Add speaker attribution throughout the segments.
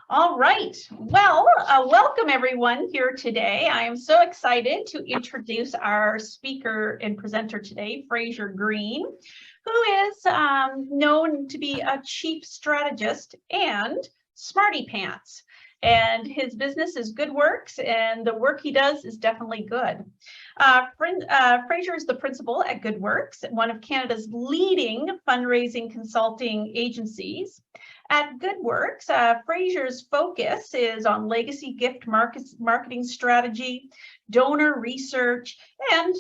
Speaker 1: All right. Well, welcome everyone here today. I am so excited to introduce our speaker and presenter today, Fraser Green, who is known to be a chief strategist and Smartypants. And his business is Good Works, and the work he does is definitely good. Fraser is the principal at Good Works, one of Canada's leading fundraising consulting agencies. At Good Works, Fraser's focus is on legacy gift marketing strategy, donor research, and,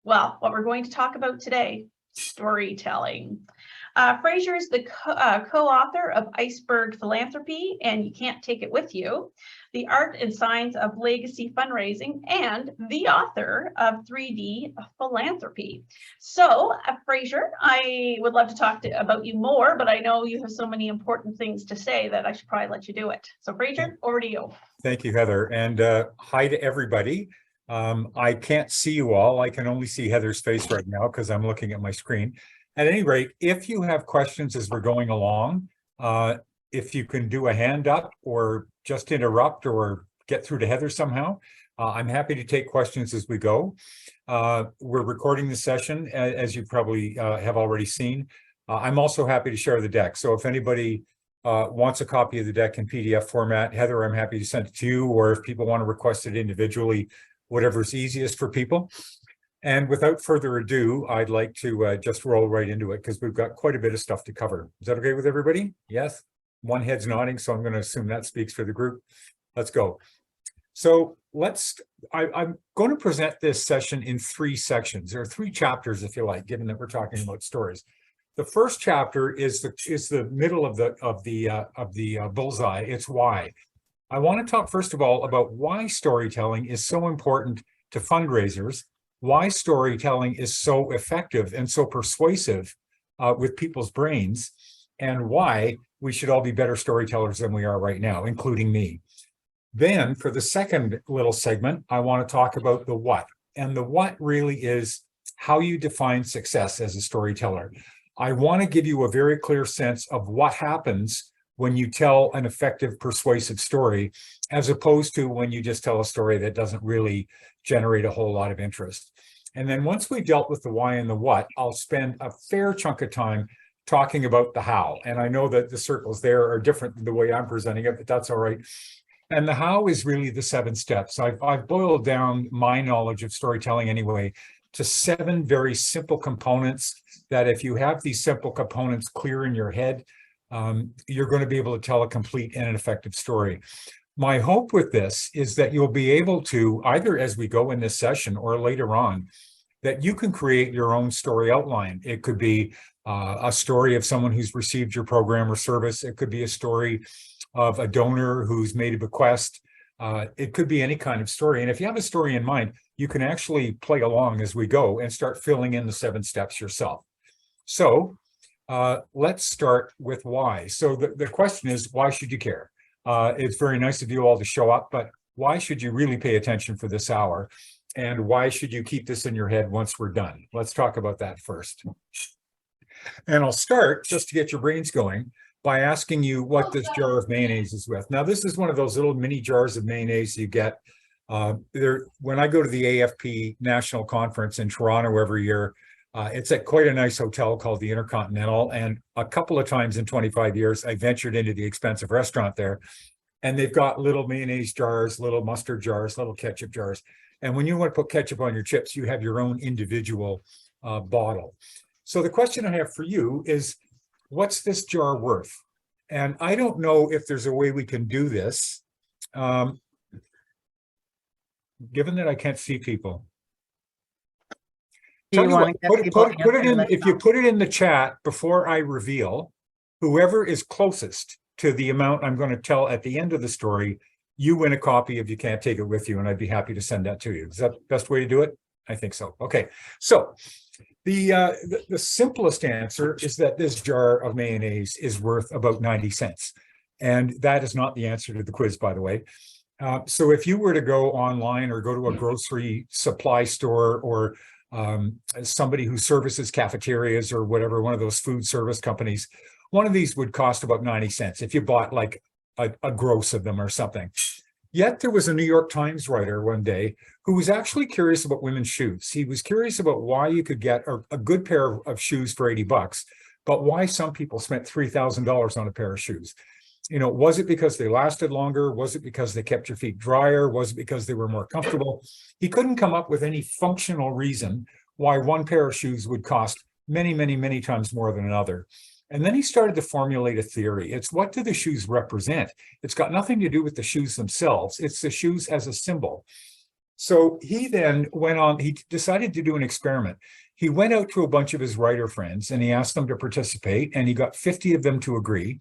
Speaker 1: well, what we're going to talk about today, storytelling. Fraser is the co-author of Iceberg Philanthropy and You Can't Take It With You, The Art and Science of Legacy Fundraising, and the author of 3D Philanthropy. So, Fraser, I would love to talk about you more, but I know you have so many important things to say that I should probably let you do it. So, Fraser, over to you.
Speaker 2: Thank you, Heather, and hi to everybody. I can't see you all. I can only see Heather's face right now because I'm looking at my screen. At any rate, if you have questions as we're going along, if you can do a hand up or just interrupt or get through to Heather somehow, I'm happy to take questions as we go. We're recording the session, as you probably have already seen. I'm also happy to share the deck. So if anybody wants a copy of the deck in PDF format, Heather, I'm happy to send it to you, or if people want to request it individually, whatever's easiest for people. And without further ado, I'd like to just roll right into it because we've got quite a bit of stuff to cover. Is that okay with everybody? Yes? One head's nodding, so I'm going to assume that speaks for the group. Let's go. So I'm going to present this session in 3 sections. There are 3 chapters, if you like, given that we're talking about stories. The first chapter is the middle of the bullseye. It's why. I want to talk first of all about why storytelling is so important to fundraisers, why storytelling is so effective and so persuasive with people's brains, and why we should all be better storytellers than we are right now, including me. Then for the second little segment, I want to talk about the what. And the what really is how you define success as a storyteller. I want to give you a very clear sense of what happens when you tell an effective, persuasive story, as opposed to when you just tell a story that doesn't really generate a whole lot of interest. And then once we've dealt with the why and the what, I'll spend a fair chunk of time talking about the how. And I know that the circles there are different than the way I'm presenting it, but that's all right. And the how is really the 7 steps. I've boiled down my knowledge of storytelling anyway to 7 very simple components that if you have these simple components clear in your head, you're going to be able to tell a complete and an effective story. My hope with this is that you'll be able to, either as we go in this session or later on, that you can create your own story outline. It could be a story of someone who's received your program or service. It could be a story of a donor who's made a bequest. It could be any kind of story. And if you have a story in mind, you can actually play along as we go and start filling in the 7 steps yourself. So let's start with why. So the question is, why should you care? It's very nice of you all to show up, but why should you really pay attention for this hour? And why should you keep this in your head once we're done? Let's talk about that first. And I'll start, just to get your brains going, by asking you what this jar of mayonnaise is with. Now, this is one of those little mini jars of mayonnaise you get. When I go to the AFP National Conference in Toronto every year, it's at quite a nice hotel called the Intercontinental. And a couple of times in 25 years, I ventured into the expensive restaurant there. And they've got little mayonnaise jars, little mustard jars, little ketchup jars. And when you want to put ketchup on your chips, you have your own individual bottle. So the question I have for you is, what's this jar worth? And I don't know if there's a way we can do this, given that I can't see people. Tell you what, put it in, if you put it in the chat before I reveal, whoever is closest to the amount I'm going to tell at the end of the story, you win a copy of You Can't Take It With You, and I'd be happy to send that to you. Is that the best way to do it? I think so. Okay, so the simplest answer is that this jar of mayonnaise is worth about 90 cents. And that is not the answer to the quiz, by the way. So if you were to go online or go to a grocery supply store or somebody who services cafeterias or whatever, one of those food service companies, one of these would cost about 90 cents. If you bought like a gross of them or something. Yet there was a New York Times writer one day who was actually curious about women's shoes. He was curious about why you could get a good pair of shoes for $80, but why some people spent $3,000 on a pair of shoes. You know, was it because they lasted longer? Was it because they kept your feet drier? Was it because they were more comfortable? He couldn't come up with any functional reason why one pair of shoes would cost many, many, many times more than another. And then he started to formulate a theory. It's what do the shoes represent? It's got nothing to do with the shoes themselves. It's the shoes as a symbol. So he then went on, he decided to do an experiment. He went out to a bunch of his writer friends and he asked them to participate, and he got 50 of them to agree.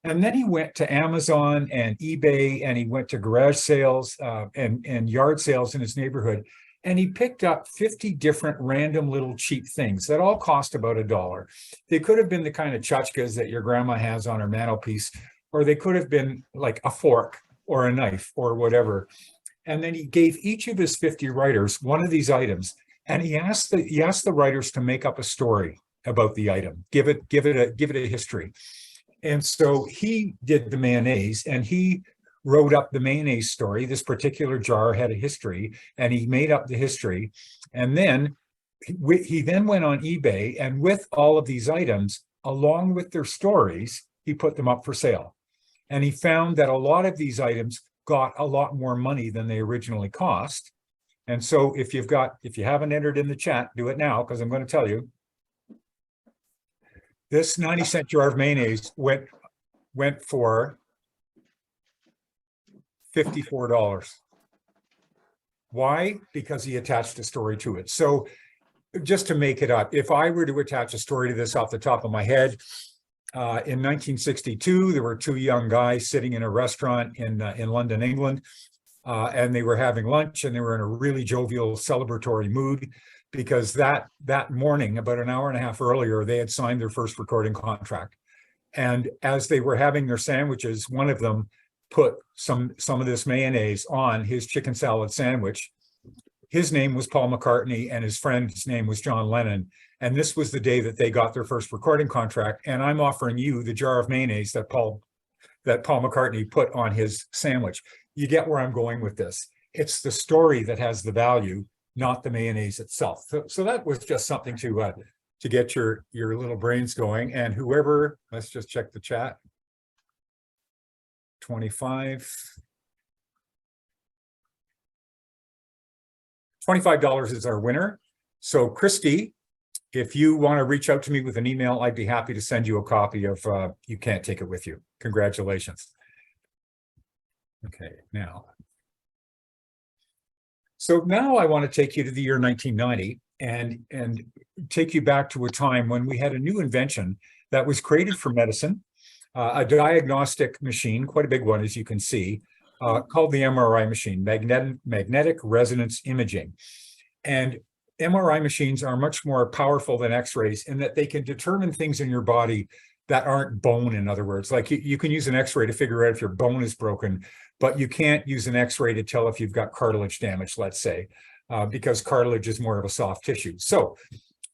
Speaker 2: And then he went to Amazon and eBay, and he went to garage sales and yard sales in his neighborhood. And he picked up 50 different random little cheap things that all cost about $1. They could have been the kind of tchotchkes that your grandma has on her mantelpiece, or they could have been like a fork or a knife or whatever. And then he gave each of his 50 writers one of these items, and he asked the writers to make up a story about the item, give it a history. And so he did the mayonnaise, and he wrote up the mayonnaise story. This particular jar had a history, and he made up the history. And then he then went on eBay, and with all of these items, along with their stories, he put them up for sale. And he found that a lot of these items got a lot more money than they originally cost. And so if you haven't entered in the chat, do it now, because I'm going to tell you. This 90-cent jar of mayonnaise went for $54. Why? Because he attached a story to it. So just to make it up, if I were to attach a story to this off the top of my head, in 1962, there were two young guys sitting in a restaurant in London, England, and they were having lunch, and they were in a really jovial, celebratory mood, because that morning, about an hour and a half earlier, they had signed their first recording contract. And as they were having their sandwiches, one of them put some of this mayonnaise on his chicken salad sandwich. His name was Paul McCartney, and his friend's name was John Lennon. And this was the day that they got their first recording contract. And I'm offering you the jar of mayonnaise that Paul McCartney put on his sandwich. You get where I'm going with this. It's the story that has the value, not the mayonnaise itself. So that was just something to get your little brains going. And whoever, let's just check the chat. 25. $25 is our winner. So Christy, if you want to reach out to me with an email, I'd be happy to send you a copy of You Can't Take It With You. Congratulations. Okay, now. So now I want to take you to the year 1990 and take you back to a time when we had a new invention that was created for medicine, a diagnostic machine, quite a big one, as you can see, called the MRI machine, magnetic resonance imaging. And MRI machines are much more powerful than X-rays in that they can determine things in your body that aren't bone, in other words. Like you can use an X-ray to figure out if your bone is broken, but you can't use an X-ray to tell if you've got cartilage damage, let's say, because cartilage is more of a soft tissue. So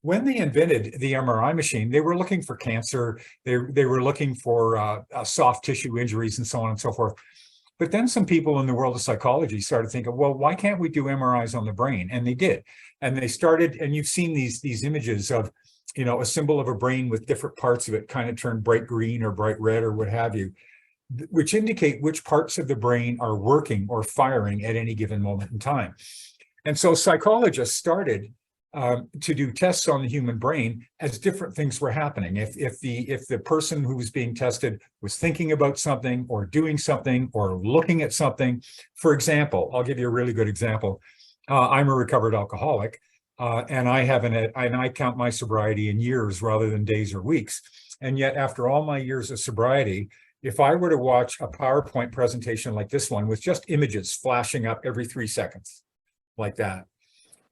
Speaker 2: when they invented the MRI machine, they were looking for cancer, they were looking for soft tissue injuries and so on and so forth. But then some people in the world of psychology started thinking, well, why can't we do MRIs on the brain? And they did. And they started, and you've seen these images of, you know, a symbol of a brain with different parts of it kind of turned bright green or bright red or what have you, which indicate which parts of the brain are working or firing at any given moment in time. And so psychologists started to do tests on the human brain as different things were happening. If the person who was being tested was thinking about something or doing something or looking at something. For example, I'll give you a really good example. I'm a recovered alcoholic, and I count my sobriety in years rather than days or weeks. And yet, after all my years of sobriety, if I were to watch a PowerPoint presentation like this one with just images flashing up every 3 seconds, like that,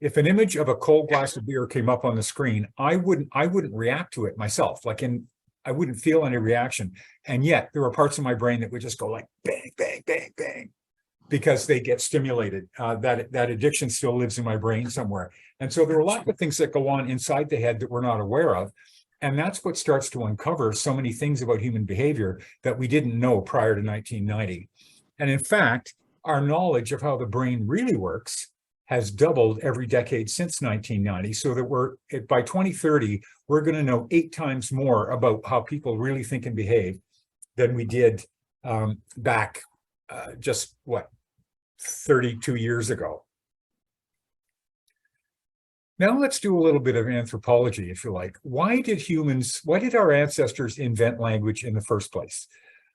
Speaker 2: if an image of a cold glass of beer came up on the screen, I wouldn't react to it myself. I wouldn't feel any reaction. And yet there were parts of my brain that would just go like bang, bang, bang, bang, because they get stimulated. That addiction still lives in my brain somewhere. And so there are a lot of things that go on inside the head that we're not aware of. And that's what starts to uncover so many things about human behavior that we didn't know prior to 1990. And in fact, our knowledge of how the brain really works has doubled every decade since 1990, so that by 2030, we're going to know 8 times more about how people really think and behave than we did back just, 32 years ago. Now let's do a little bit of anthropology, if you like. Why did our ancestors invent language in the first place?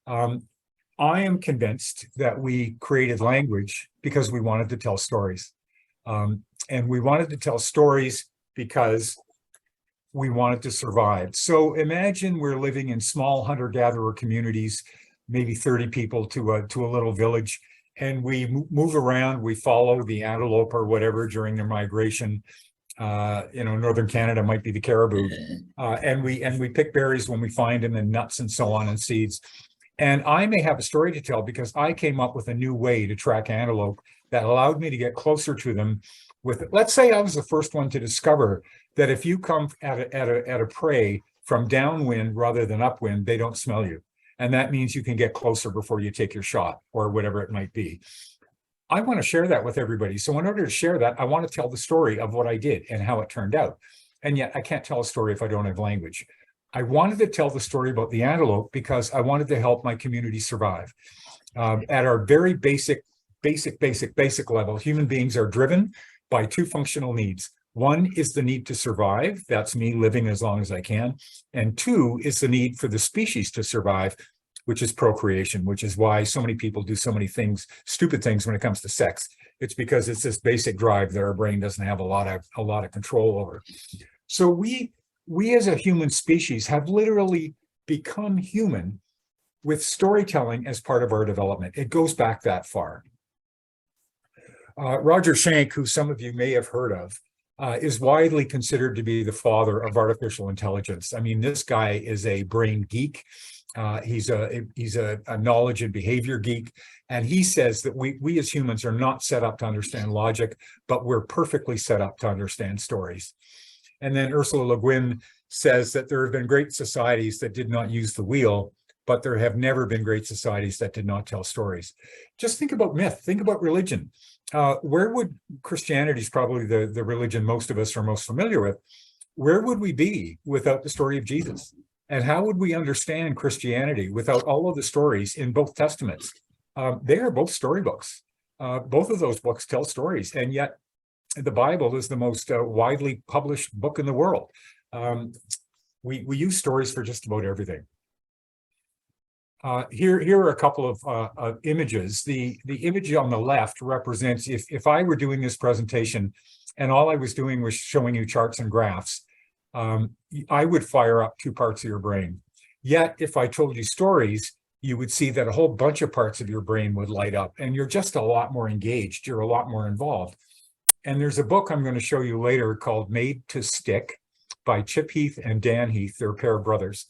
Speaker 2: I am convinced that we created language because we wanted to tell stories. And we wanted to tell stories because we wanted to survive. So imagine we're living in small hunter-gatherer communities, maybe 30 people to a little village, and we move around, we follow the antelope or whatever during their migration. Northern Canada might be the caribou, and we pick berries when we find them, and nuts and so on, and seeds. And I may have a story to tell because I came up with a new way to track antelope that allowed me to get closer to them. Let's say I was the first one to discover that if you come at a prey from downwind rather than upwind, they don't smell you, and that means you can get closer before you take your shot or whatever it might be. I want to share that with everybody. So in order to share that, I want to tell the story of what I did and how it turned out. And yet I can't tell a story if I don't have language. I wanted to tell the story about the antelope because I wanted to help my community survive. At our very basic level, human beings are driven by 2 functional needs. One is the need to survive. That's me living as long as I can. And 2 is the need for the species to survive, which is procreation, which is why so many people do so many things, stupid things when it comes to sex. It's because it's this basic drive that our brain doesn't have a lot of control over. So we as a human species have literally become human with storytelling as part of our development. It goes back that far. Roger Schenck, who some of you may have heard of, is widely considered to be the father of artificial intelligence. I mean, this guy is a brain geek. He's a knowledge and behavior geek, and he says that we as humans are not set up to understand logic, but we're perfectly set up to understand stories. And then Ursula Le Guin says that there have been great societies that did not use the wheel, but there have never been great societies that did not tell stories. Just think about myth, think about religion. Where would Christianity is probably the religion most of us are most familiar with. Where would we be without the story of Jesus? And how would we understand Christianity without all of the stories in both testaments? They are both storybooks. Both of those books tell stories, and yet the Bible is the most widely published book in the world. We use stories for just about everything. Here are a couple of images. The image on the left represents if I were doing this presentation and all I was doing was showing you charts and graphs, I would fire up 2 parts of your brain. Yet, if I told you stories, you would see that a whole bunch of parts of your brain would light up, and you're just a lot more engaged. You're a lot more involved. And there's a book I'm going to show you later called Made to Stick by Chip Heath and Dan Heath. They're a pair of brothers.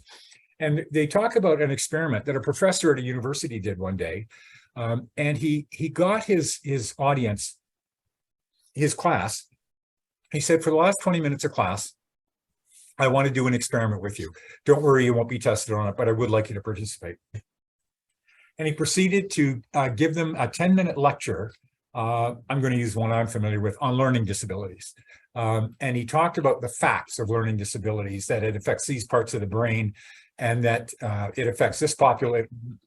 Speaker 2: And they talk about an experiment that a professor at a university did one day. And he got his audience, his class. He said, for the last 20 minutes of class, I want to do an experiment with you. Don't worry, you won't be tested on it, but I would like you to participate. And he proceeded to give them a 10-minute lecture. I'm going to use one I'm familiar with on learning disabilities. And he talked about the facts of learning disabilities, that it affects these parts of the brain, and that it affects this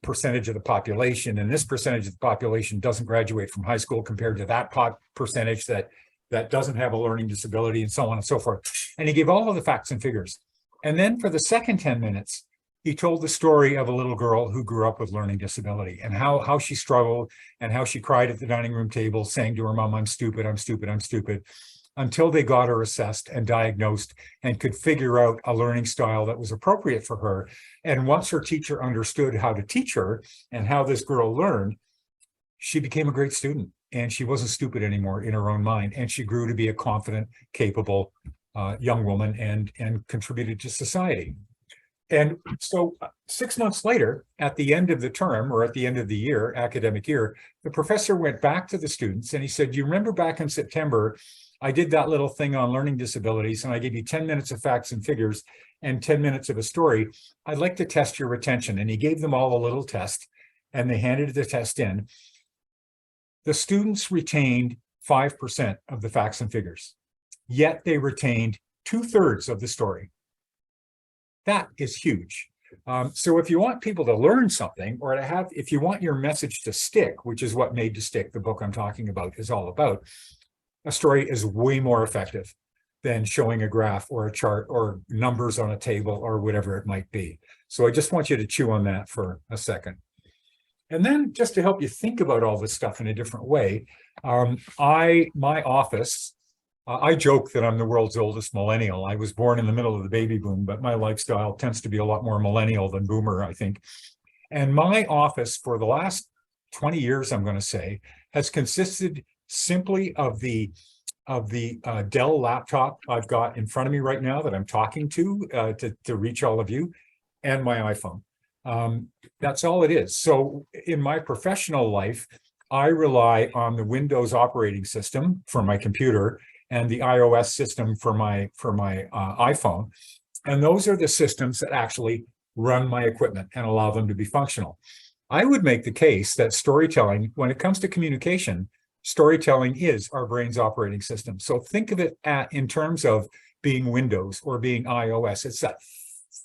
Speaker 2: percentage of the population, and this percentage of the population doesn't graduate from high school compared to that percentage that doesn't have a learning disability, and so on and so forth. And he gave all of the facts and figures. And then for the second 10 minutes, he told the story of a little girl who grew up with learning disability, and how she struggled, and how she cried at the dining room table saying to her mom, I'm stupid, I'm stupid, I'm stupid, until they got her assessed and diagnosed and could figure out a learning style that was appropriate for her. And once her teacher understood how to teach her and how this girl learned, she became a great student, and she wasn't stupid anymore in her own mind. And she grew to be a confident, capable young woman and contributed to society. And so 6 months later, at the end of the term or at the end of the year, academic year, the professor went back to the students and he said, you remember back in September, I did that little thing on learning disabilities and I gave you 10 minutes of facts and figures. and 10 minutes of a story, I'd like to test your retention. And he gave them all a little test, and they handed the test in. The students retained 5% of the facts and figures, yet they retained 2/3 of the story. That is huge. So if you want people to learn something, or to have, if you want your message to stick, which is what Made to Stick, the book I'm talking about, is all about, a story is way more effective than showing a graph or a chart or numbers on a table or whatever it might be. So I just want you to chew on that for a second. And then, just to help you think about all this stuff in a different way, my office, I joke that I'm the world's oldest millennial. I was born in the middle of the baby boom, but my lifestyle tends to be a lot more millennial than boomer, I think. And my office for the last 20 years, I'm going to say, has consisted simply of the Dell laptop I've got in front of me right now that I'm talking to reach all of you, and my iPhone. That's all it is. So in my professional life, I rely on the Windows operating system for my computer and the iOS system for my iPhone. And those are the systems that actually run my equipment and allow them to be functional. I would make the case that storytelling, when it comes to communication, storytelling is our brain's operating system. So think of it in terms of being Windows or being iOS. It's that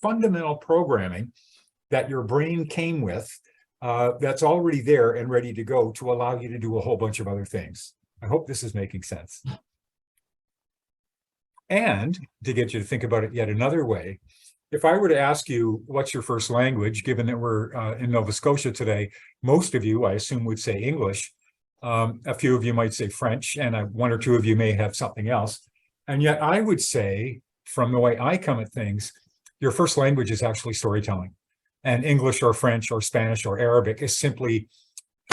Speaker 2: fundamental programming that your brain came with, that's already there and ready to go to allow you to do a whole bunch of other things. I hope this is making sense. And to get you to think about it yet another way, if I were to ask you, what's your first language, given that we're in Nova Scotia today, most of you, I assume, would say English. A few of you might say French, and one or two of you may have something else. And yet I would say, from the way I come at things, your first language is actually storytelling. And English or French or Spanish or Arabic is simply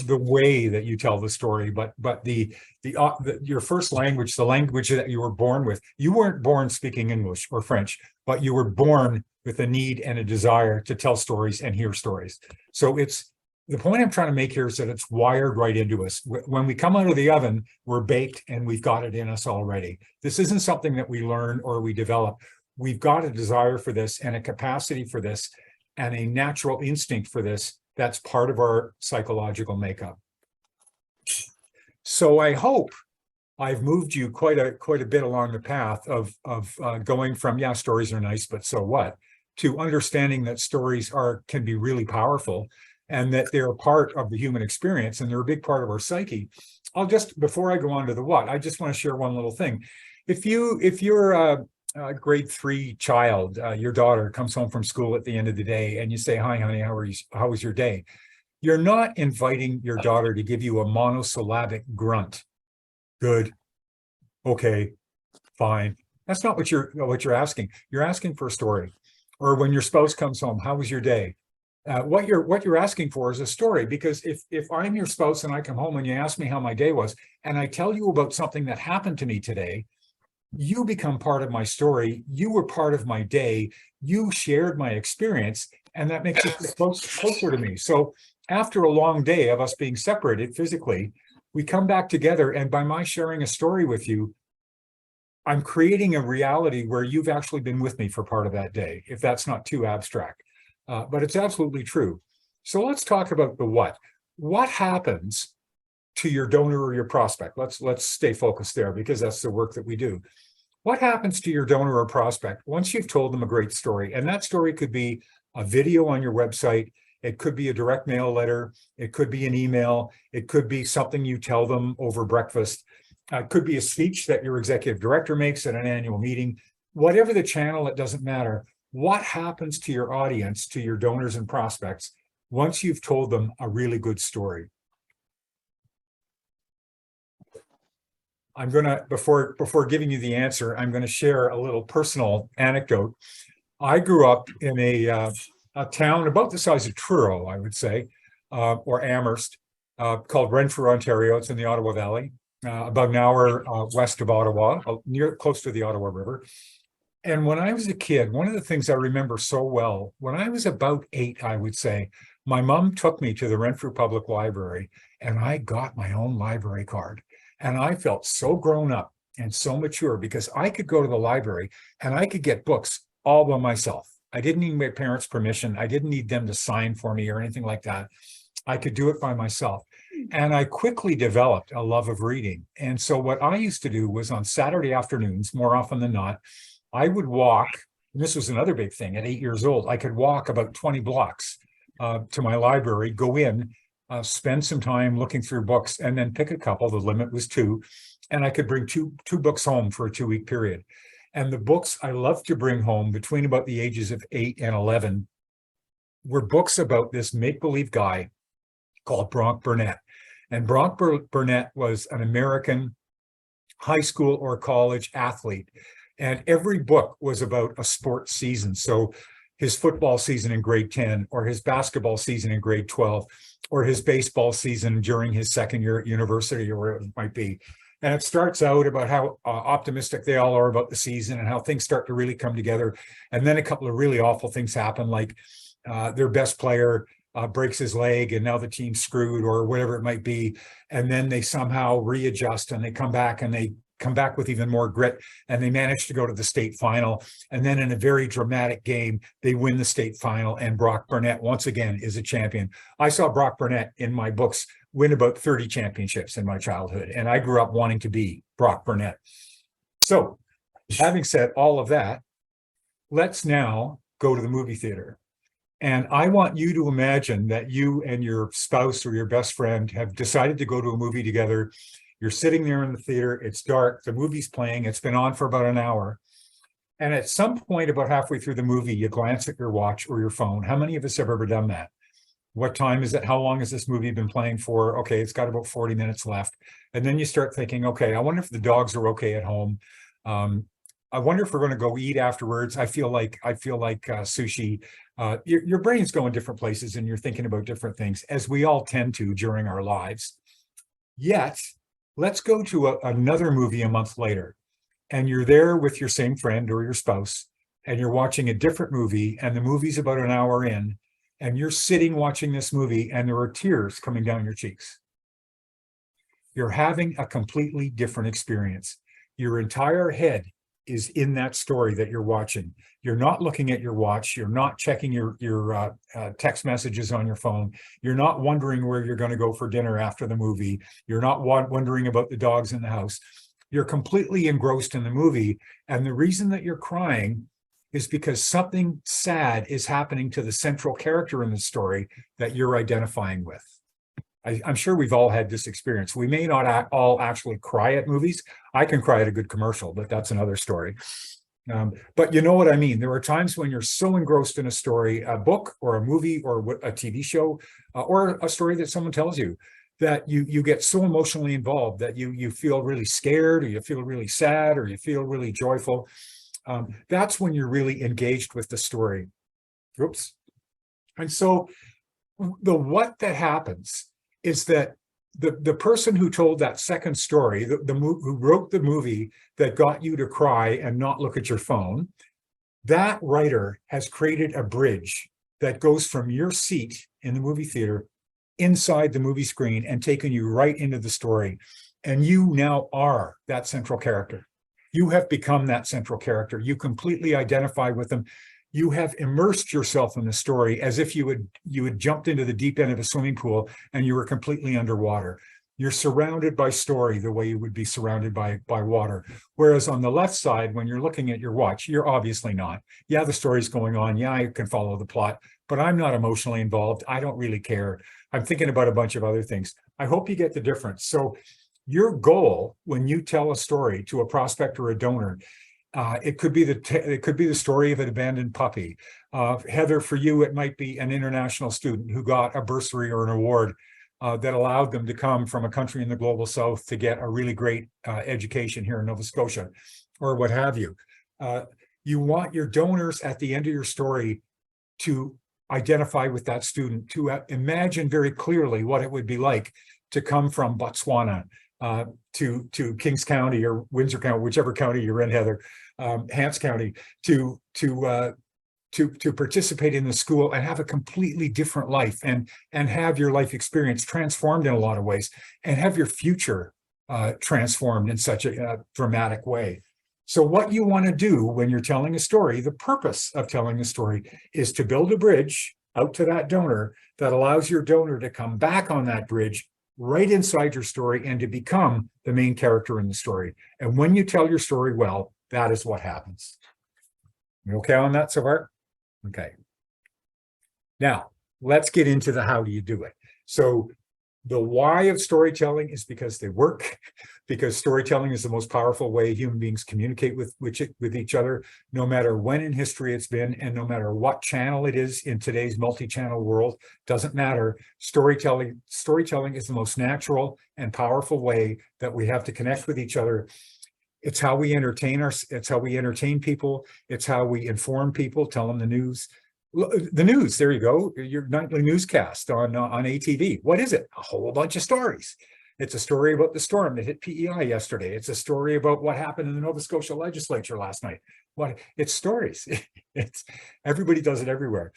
Speaker 2: the way that you tell the story. But your first language, the language that you were born with, you weren't born speaking English or French, but you were born with a need and a desire to tell stories and hear stories. So the point I'm trying to make here is that it's wired right into us. When we come out of the oven, we're baked and we've got it in us already. This isn't something that we learn or we develop. We've got a desire for this and a capacity for this and a natural instinct for this. That's part of our psychological makeup. So I hope I've moved you quite a bit along the path of going from, yeah, stories are nice, but so what, to understanding that stories can be really powerful and that they're a part of the human experience and they're a big part of our psyche. Before I go on to the what, I just want to share one little thing. If you're a grade 3 child, your daughter comes home from school at the end of the day and you say, "Hi, honey, how was your day?" You're not inviting your daughter to give you a monosyllabic grunt. Good. Okay. Fine. That's not what you're asking. You're asking for a story. Or when your spouse comes home, "How was your day?" What you're asking for is a story, because if I'm your spouse and I come home and you ask me how my day was, and I tell you about something that happened to me today, you become part of my story. You were part of my day. You shared my experience, and that makes you closer to me. So after a long day of us being separated physically, we come back together, and by my sharing a story with you, I'm creating a reality where you've actually been with me for part of that day, if that's not too abstract. But it's absolutely true. So let's talk about the what. What happens to your donor or your prospect? Let's stay focused there, because that's the work that we do. What happens to your donor or prospect once you've told them a great story? And that story could be a video on your website. It could be a direct mail letter. It could be an email. It could be something you tell them over breakfast. It could be a speech that your executive director makes at an annual meeting. Whatever the channel, it doesn't matter. What happens to your audience, to your donors and prospects, once you've told them a really good story? I'm going to, before giving you the answer, I'm going to share a little personal anecdote. I grew up in a town about the size of Truro, I would say, or Amherst, called Renfrew, Ontario. It's in the Ottawa Valley, about an hour west of Ottawa, close to the Ottawa River. And when I was a kid, one of the things I remember so well, when I was about 8, I would say, my mom took me to the Renfrew Public Library, and I got my own library card. And I felt so grown up and so mature, because I could go to the library and I could get books all by myself. I didn't need my parents' permission. I didn't need them to sign for me or anything like that. I could do it by myself. And I quickly developed a love of reading. And so what I used to do was on Saturday afternoons, more often than not, I would walk, and this was another big thing at 8 years old, I could walk about 20 blocks to my library, go in, spend some time looking through books, and then pick a couple. The limit was 2. And I could bring two books home for a 2-week period. And the books I loved to bring home between about the ages of 8 and 11 were books about this make-believe guy called Bronk Burnett. And Bronk Burnett was an American high school or college athlete. And every book was about a sports season. So his football season in grade 10, or his basketball season in grade 12, or his baseball season during his second year at university, or whatever it might be. And it starts out about how optimistic they all are about the season and how things start to really come together. And then a couple of really awful things happen, like their best player breaks his leg and now the team's screwed, or whatever it might be. And then they somehow readjust and they come back with even more grit, and they manage to go to the state final. And then in a very dramatic game, they win the state final, and Brock Burnett once again is a champion. I saw Brock Burnett in my books win about 30 championships in my childhood, and I grew up wanting to be Brock Burnett. So having said all of that, let's now go to the movie theater. And I want you to imagine that you and your spouse or your best friend have decided to go to a movie together. You're sitting there in the theater, it's dark, the movie's playing, it's been on for about an hour. And at some point about halfway through the movie, you glance at your watch or your phone. How many of us have ever done that? What time is it? How long has this movie been playing for? Okay, it's got about 40 minutes left. And then you start thinking, okay, I wonder if the dogs are okay at home. I wonder if we're going to go eat afterwards. I feel like sushi. Your brain's going different places and you're thinking about different things, as we all tend to during our lives. Yet, let's go to another movie a month later, and you're there with your same friend or your spouse, and you're watching a different movie, and the movie's about an hour in, and you're sitting watching this movie, and there are tears coming down your cheeks. You're having a completely different experience. Your entire head is in that story that you're watching. You're not looking at your watch. You're not checking your text messages on your phone. You're not wondering where you're going to go for dinner after the movie. You're not wondering about the dogs in the house. You're completely engrossed in the movie. And the reason that you're crying is because something sad is happening to the central character in the story that you're identifying with. I'm sure we've all had this experience. We may not all actually cry at movies. I can cry at a good commercial, but that's another story. But you know what I mean? There are times when you're so engrossed in a story, a book or a movie or a TV show, or a story that someone tells you, that you get so emotionally involved that you feel really scared, or you feel really sad, or you feel really joyful. That's when you're really engaged with the story. Oops. And so what that happens is that the person who told that second story, who wrote the movie that got you to cry and not look at your phone, that writer has created a bridge that goes from your seat in the movie theater inside the movie screen and taken you right into the story. And you now are that central character. You have become that central character. You completely identify with them. You have immersed yourself in the story as if you had jumped into the deep end of a swimming pool and you were completely underwater. You're surrounded by story the way you would be surrounded by water. Whereas on the left side, when you're looking at your watch, you're obviously not. Yeah, the story's going on. Yeah, I can follow the plot, but I'm not emotionally involved. I don't really care. I'm thinking about a bunch of other things. I hope you get the difference. So your goal when you tell a story to a prospect or a donor, it could be the story of an abandoned puppy. Heather, for you, it might be an international student who got a bursary or an award that allowed them to come from a country in the global south to get a really great education here in Nova Scotia, or what have you. You want your donors at the end of your story to identify with that student, to imagine very clearly what it would be like to come from Botswana to Kings County or Windsor County, whichever county you're in, Heather, Hants County, to participate in the school and have a completely different life and have your life experience transformed in a lot of ways and have your future transformed in such a dramatic way. So what you want to do when you're telling a story, the purpose of telling a story is to build a bridge out to that donor that allows your donor to come back on that bridge right inside your story and to become the main character in the story. And when you tell your story well, that is what happens. You okay on that so far? Okay. Now, let's get into the how do you do it. So the why of storytelling is because they work, because storytelling is the most powerful way human beings communicate with each other, no matter when in history it's been, and no matter what channel it is in today's multi-channel world, doesn't matter. Storytelling is the most natural and powerful way that we have to connect with each other. It's how we entertain it's how we entertain people. It's how we inform people, tell them the news. The news, there you go, your nightly newscast on ATV. What is it? A whole bunch of stories. It's a story about the storm that hit PEI yesterday. It's a story about what happened in the Nova Scotia legislature last night. It's stories. Everybody does it everywhere.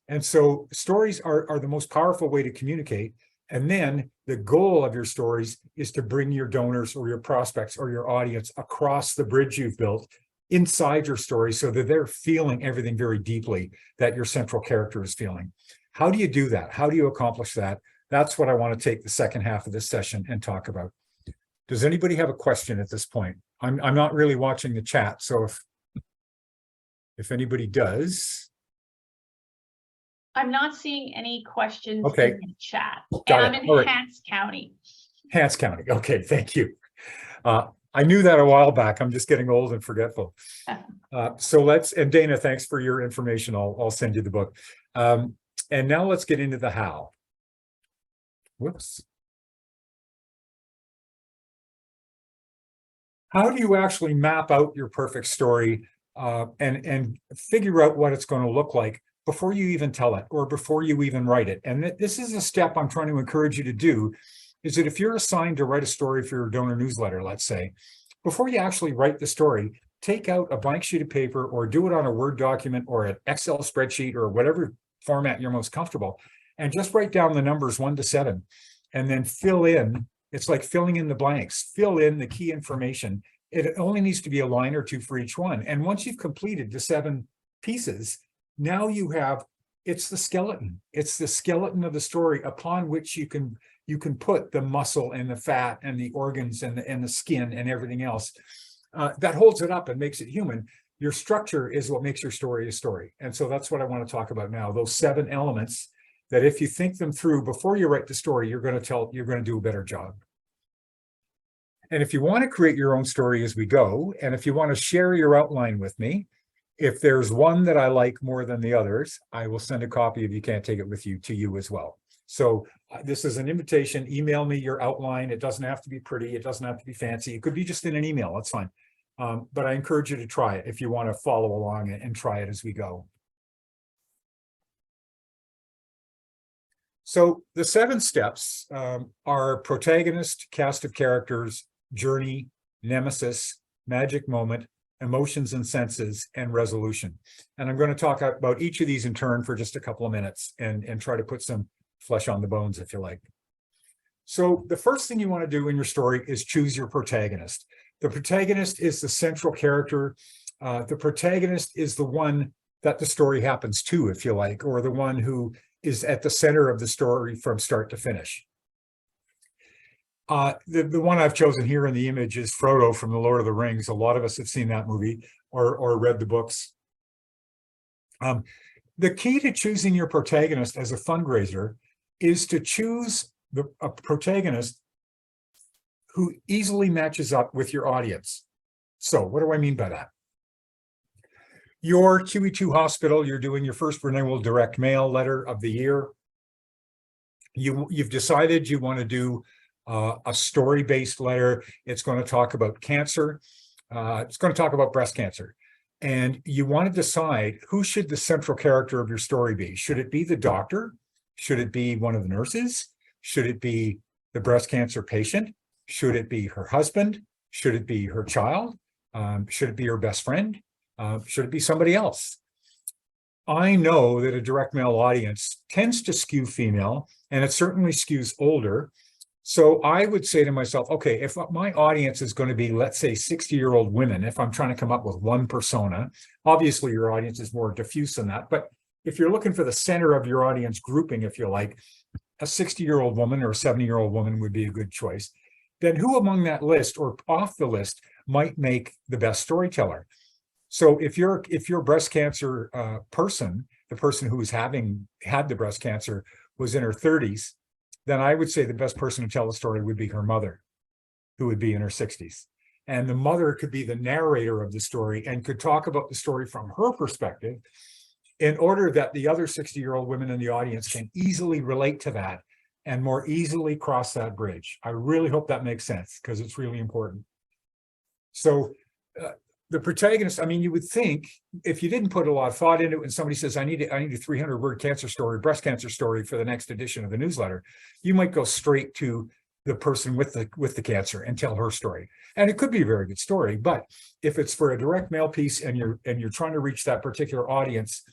Speaker 2: And so stories are the most powerful way to communicate. And then the goal of your stories is to bring your donors or your prospects or your audience across the bridge you've built inside your story so that they're feeling everything very deeply that your central character is feeling. How do you do that? How do you accomplish that? That's what I want to take the second half of this session and talk about. Does anybody have a question at this point? I'm not really watching the chat, so if anybody does.
Speaker 1: I'm not seeing any questions
Speaker 2: Okay.
Speaker 1: in the chat.
Speaker 2: Got
Speaker 1: and
Speaker 2: it.
Speaker 1: I'm in
Speaker 2: All right.
Speaker 1: Hants County.
Speaker 2: Hants County. Okay, thank you. I knew that a while back. I'm just getting old and forgetful. So and Dana, thanks for your information. I'll send you the book. And now let's get into the how. Whoops. How do you actually map out your perfect story and figure out what it's going to look like before you even tell it or before you even write it? And this is a step I'm trying to encourage you to do, is that if you're assigned to write a story for your donor newsletter, let's say, before you actually write the story, take out a blank sheet of paper or do it on a Word document or an Excel spreadsheet or whatever format you're most comfortable, and just write down the numbers 1 to 7 and then fill in. It's like filling in the blanks, fill in the key information. It only needs to be a line or two for each one. And once you've completed the 7 pieces, now you have, it's the skeleton. It's the skeleton of the story upon which you can put the muscle and the fat and the organs and the skin and everything else that holds it up and makes it human. Your structure is what makes your story a story. And so that's what I want to talk about now. Those 7 elements that if you think them through before you write the story, you're going to do a better job. And if you want to create your own story as we go, and if you want to share your outline with me, if there's one that I like more than the others, I will send a copy if you can't take it with you to you as well. So this is an invitation. Email me your outline. It doesn't have to be pretty. It doesn't have to be fancy. It could be just in an email. That's fine. But I encourage you to try it if you want to follow along and try it as we go. So the 7 steps are protagonist, cast of characters, journey, nemesis, magic moment, emotions and senses, and resolution. And I'm going to talk about each of these in turn for just a couple of minutes and try to put some flesh on the bones, if you like. So the first thing you want to do in your story is choose your protagonist. The protagonist is the central character. The protagonist is the one that the story happens to, if you like, or the one who is at the center of the story from start to finish. The one I've chosen here in the image is Frodo from The Lord of the Rings. A lot of us have seen that movie or read the books. The key to choosing your protagonist as a fundraiser is to choose a protagonist who easily matches up with your audience. So what do I mean by that? Your QE2 hospital, you're doing your first renewal direct mail letter of the year. You've decided you want to do a story-based letter. It's going to talk about cancer. It's going to talk about breast cancer. And you want to decide who should the central character of your story be. Should it be the doctor? Should it be one of the nurses? Should it be the breast cancer patient? Should it be her husband? Should it be her child? Should it be her best friend? Should it be somebody else? I know that a direct mail audience tends to skew female, and it certainly skews older. So I would say to myself, okay, if my audience is going to be, let's say, 60-year-old women, if I'm trying to come up with one persona, obviously your audience is more diffuse than that. But if you're looking for the center of your audience grouping, if you like, a 60-year-old woman or a 70-year-old woman would be a good choice. Then who among that list or off the list might make the best storyteller? So if you're breast cancer person, the person who was had the breast cancer was in her 30s, then I would say the best person to tell the story would be her mother, who would be in her 60s. And the mother could be the narrator of the story and could talk about the story from her perspective in order that the other 60-year-old women in the audience can easily relate to that and more easily cross that bridge. I really hope that makes sense because it's really important. So the protagonist, I mean, you would think if you didn't put a lot of thought into it and somebody says, I need a 300-word cancer story, breast cancer story for the next edition of the newsletter, you might go straight to the person with the cancer and tell her story. And it could be a very good story, but if it's for a direct mail piece and you're trying to reach that particular audience,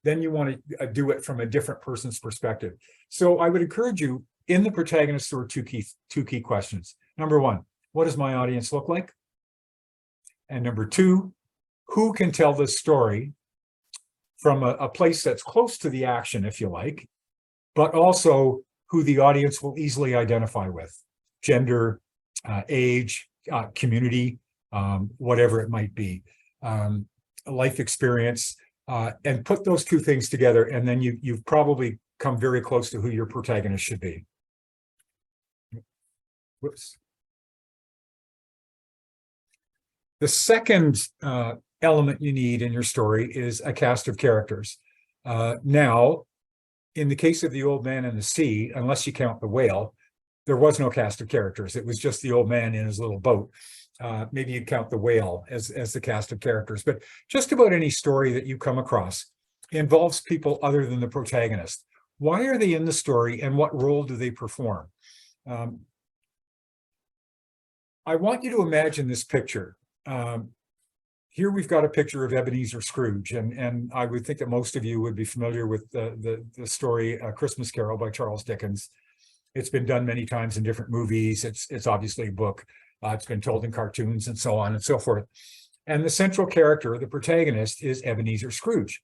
Speaker 2: then you want to do it from a different person's perspective. So I would encourage you, in the protagonist, there are two key questions. Number one, what does my audience look like? And number two, who can tell this story from a place that's close to the action, if you like, but also who the audience will easily identify with: gender, age, community, whatever it might be, life experience, and put those two things together, and then you've probably come very close to who your protagonist should be. Whoops. The second element you need in your story is a cast of characters. Now, in the case of The Old Man and the Sea, unless you count the whale, there was no cast of characters. It was just the old man in his little boat. Maybe you'd count the whale as the cast of characters, but just about any story that you come across involves people other than the protagonist. Why are they in the story and what role do they perform? I want you to imagine this picture. Here we've got a picture of Ebenezer Scrooge, and I would think that most of you would be familiar with the story A Christmas Carol by Charles Dickens. It's been done many times in different movies. It's obviously a book. It's been told in cartoons and so on and so forth. And the central character, the protagonist, is Ebenezer Scrooge.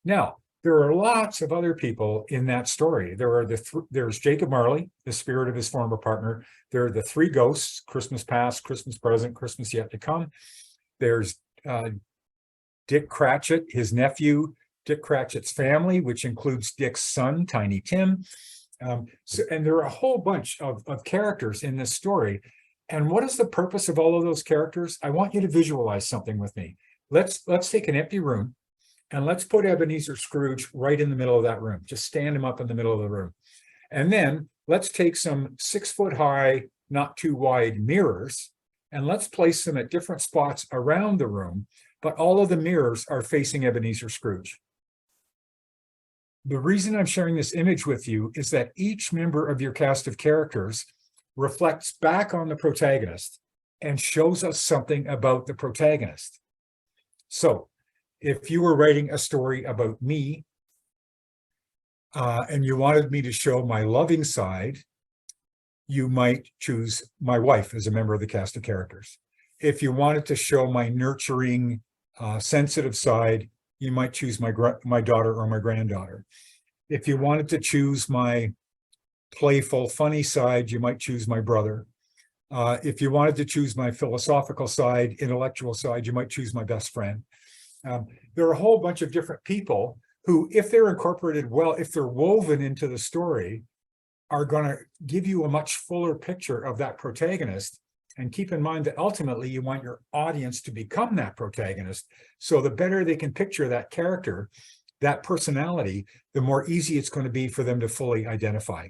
Speaker 2: Now, there are lots of other people in that story. There's Jacob Marley, the spirit of his former partner. There are the three ghosts: Christmas past, Christmas present, Christmas yet to come. There's Dick Cratchit, his nephew, Dick Cratchit's family, which includes Dick's son, Tiny Tim. And there are a whole bunch of characters in this story. And what is the purpose of all of those characters? I want you to visualize something with me. Let's take an empty room and let's put Ebenezer Scrooge right in the middle of that room. Just stand him up in the middle of the room. And then let's take some 6-foot-high, not too wide mirrors, and let's place them at different spots around the room, but all of the mirrors are facing Ebenezer Scrooge. The reason I'm sharing this image with you is that each member of your cast of characters reflects back on the protagonist and shows us something about the protagonist. So if you were writing a story about me, and you wanted me to show my loving side, you might choose my wife as a member of the cast of characters. If you wanted to show my nurturing, sensitive side, you might choose my daughter or my granddaughter. If you wanted to choose my playful, funny side, you might choose my brother. If you wanted to choose my philosophical side, intellectual side, you might choose my best friend. There are a whole bunch of different people who, if they're incorporated well, if they're woven into the story, are going to give you a much fuller picture of that protagonist. And keep in mind that ultimately you want your audience to become that protagonist. So the better they can picture that character, that personality, the more easy it's going to be for them to fully identify.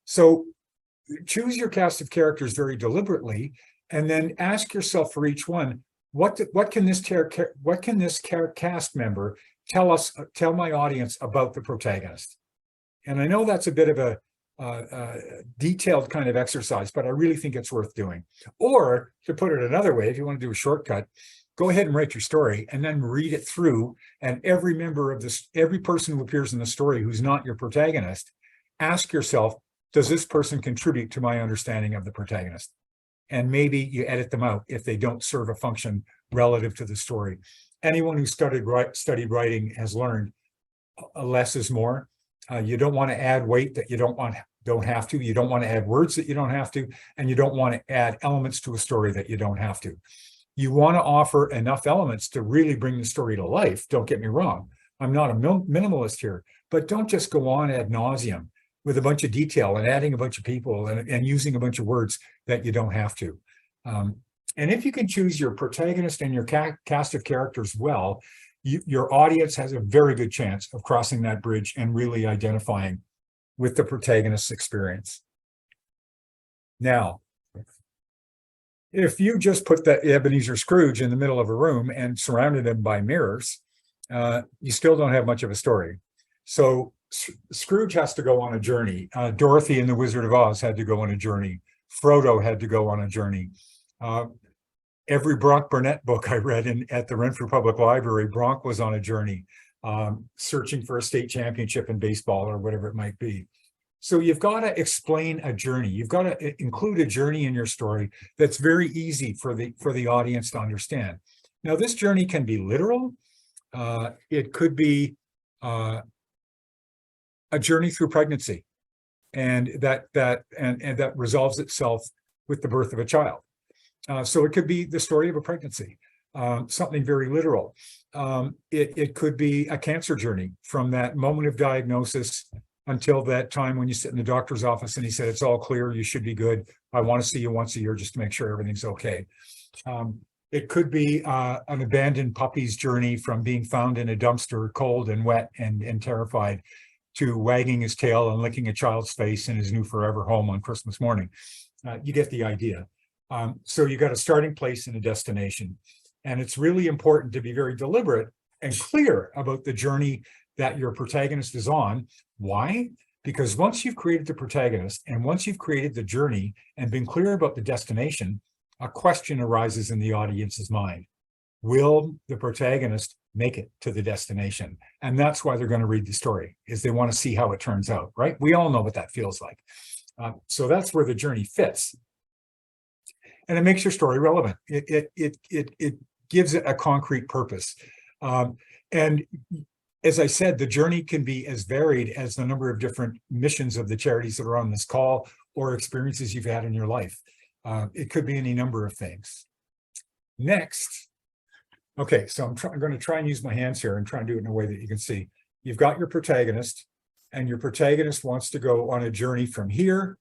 Speaker 2: So choose your cast of characters very deliberately, and then ask yourself for each one, what can this cast member tell my audience about the protagonist? And I know that's a bit of a detailed kind of exercise, but I really think it's worth doing. Or to put it another way, if you want to do a shortcut, go ahead and write your story and then read it through. And every member of this, every person who appears in the story who's not your protagonist, ask yourself, does this person contribute to my understanding of the protagonist? And maybe you edit them out if they don't serve a function relative to the story. Anyone who studied writing has learned less is more. You don't want to add weight that you don't have to. You don't want to add words that you don't have to, and you don't want to add elements to a story that you don't have to. You want to offer enough elements to really bring the story to life. Don't get me wrong. I'm not a minimalist here, but don't just go on ad nauseum with a bunch of detail and adding a bunch of people and using a bunch of words that you don't have to. And if you can choose your protagonist and your cast of characters well, your audience has a very good chance of crossing that bridge and really identifying with the protagonist's experience. Now, if you just put that Ebenezer Scrooge in the middle of a room and surrounded him by mirrors, you still don't have much of a story. So Scrooge has to go on a journey. Dorothy and the Wizard of Oz had to go on a journey. Frodo had to go on a journey. Every Bronk Burnett book I read at the Renfrew Public Library, Bronk was on a journey, searching for a state championship in baseball or whatever it might be. So you've got to explain a journey. You've got to include a journey in your story that's very easy for the audience to understand. Now, this journey can be literal. It could be a journey through pregnancy, and that resolves itself with the birth of a child. So it could be the story of a pregnancy, something very literal. It could be a cancer journey from that moment of diagnosis until that time when you sit in the doctor's office and he said, it's all clear, you should be good. I want to see you once a year just to make sure everything's okay. It could be an abandoned puppy's journey from being found in a dumpster, cold and wet and terrified, to wagging his tail and licking a child's face in his new forever home on Christmas morning. You get the idea. So you got a starting place and a destination. And it's really important to be very deliberate and clear about the journey that your protagonist is on. Why? Because once you've created the protagonist and once you've created the journey and been clear about the destination, a question arises in the audience's mind. Will the protagonist make it to the destination? And that's why they're going to read the story, is they want to see how it turns out, right? We all know what that feels like. So that's where the journey fits. And it makes your story relevant. It gives it a concrete purpose. And as I said, the journey can be as varied as the number of different missions of the charities that are on this call or experiences you've had in your life. It could be any number of things. Next, okay, so I'm going to try and use my hands here and try and do it in a way that you can see. You've got your protagonist, and your protagonist wants to go on a journey from here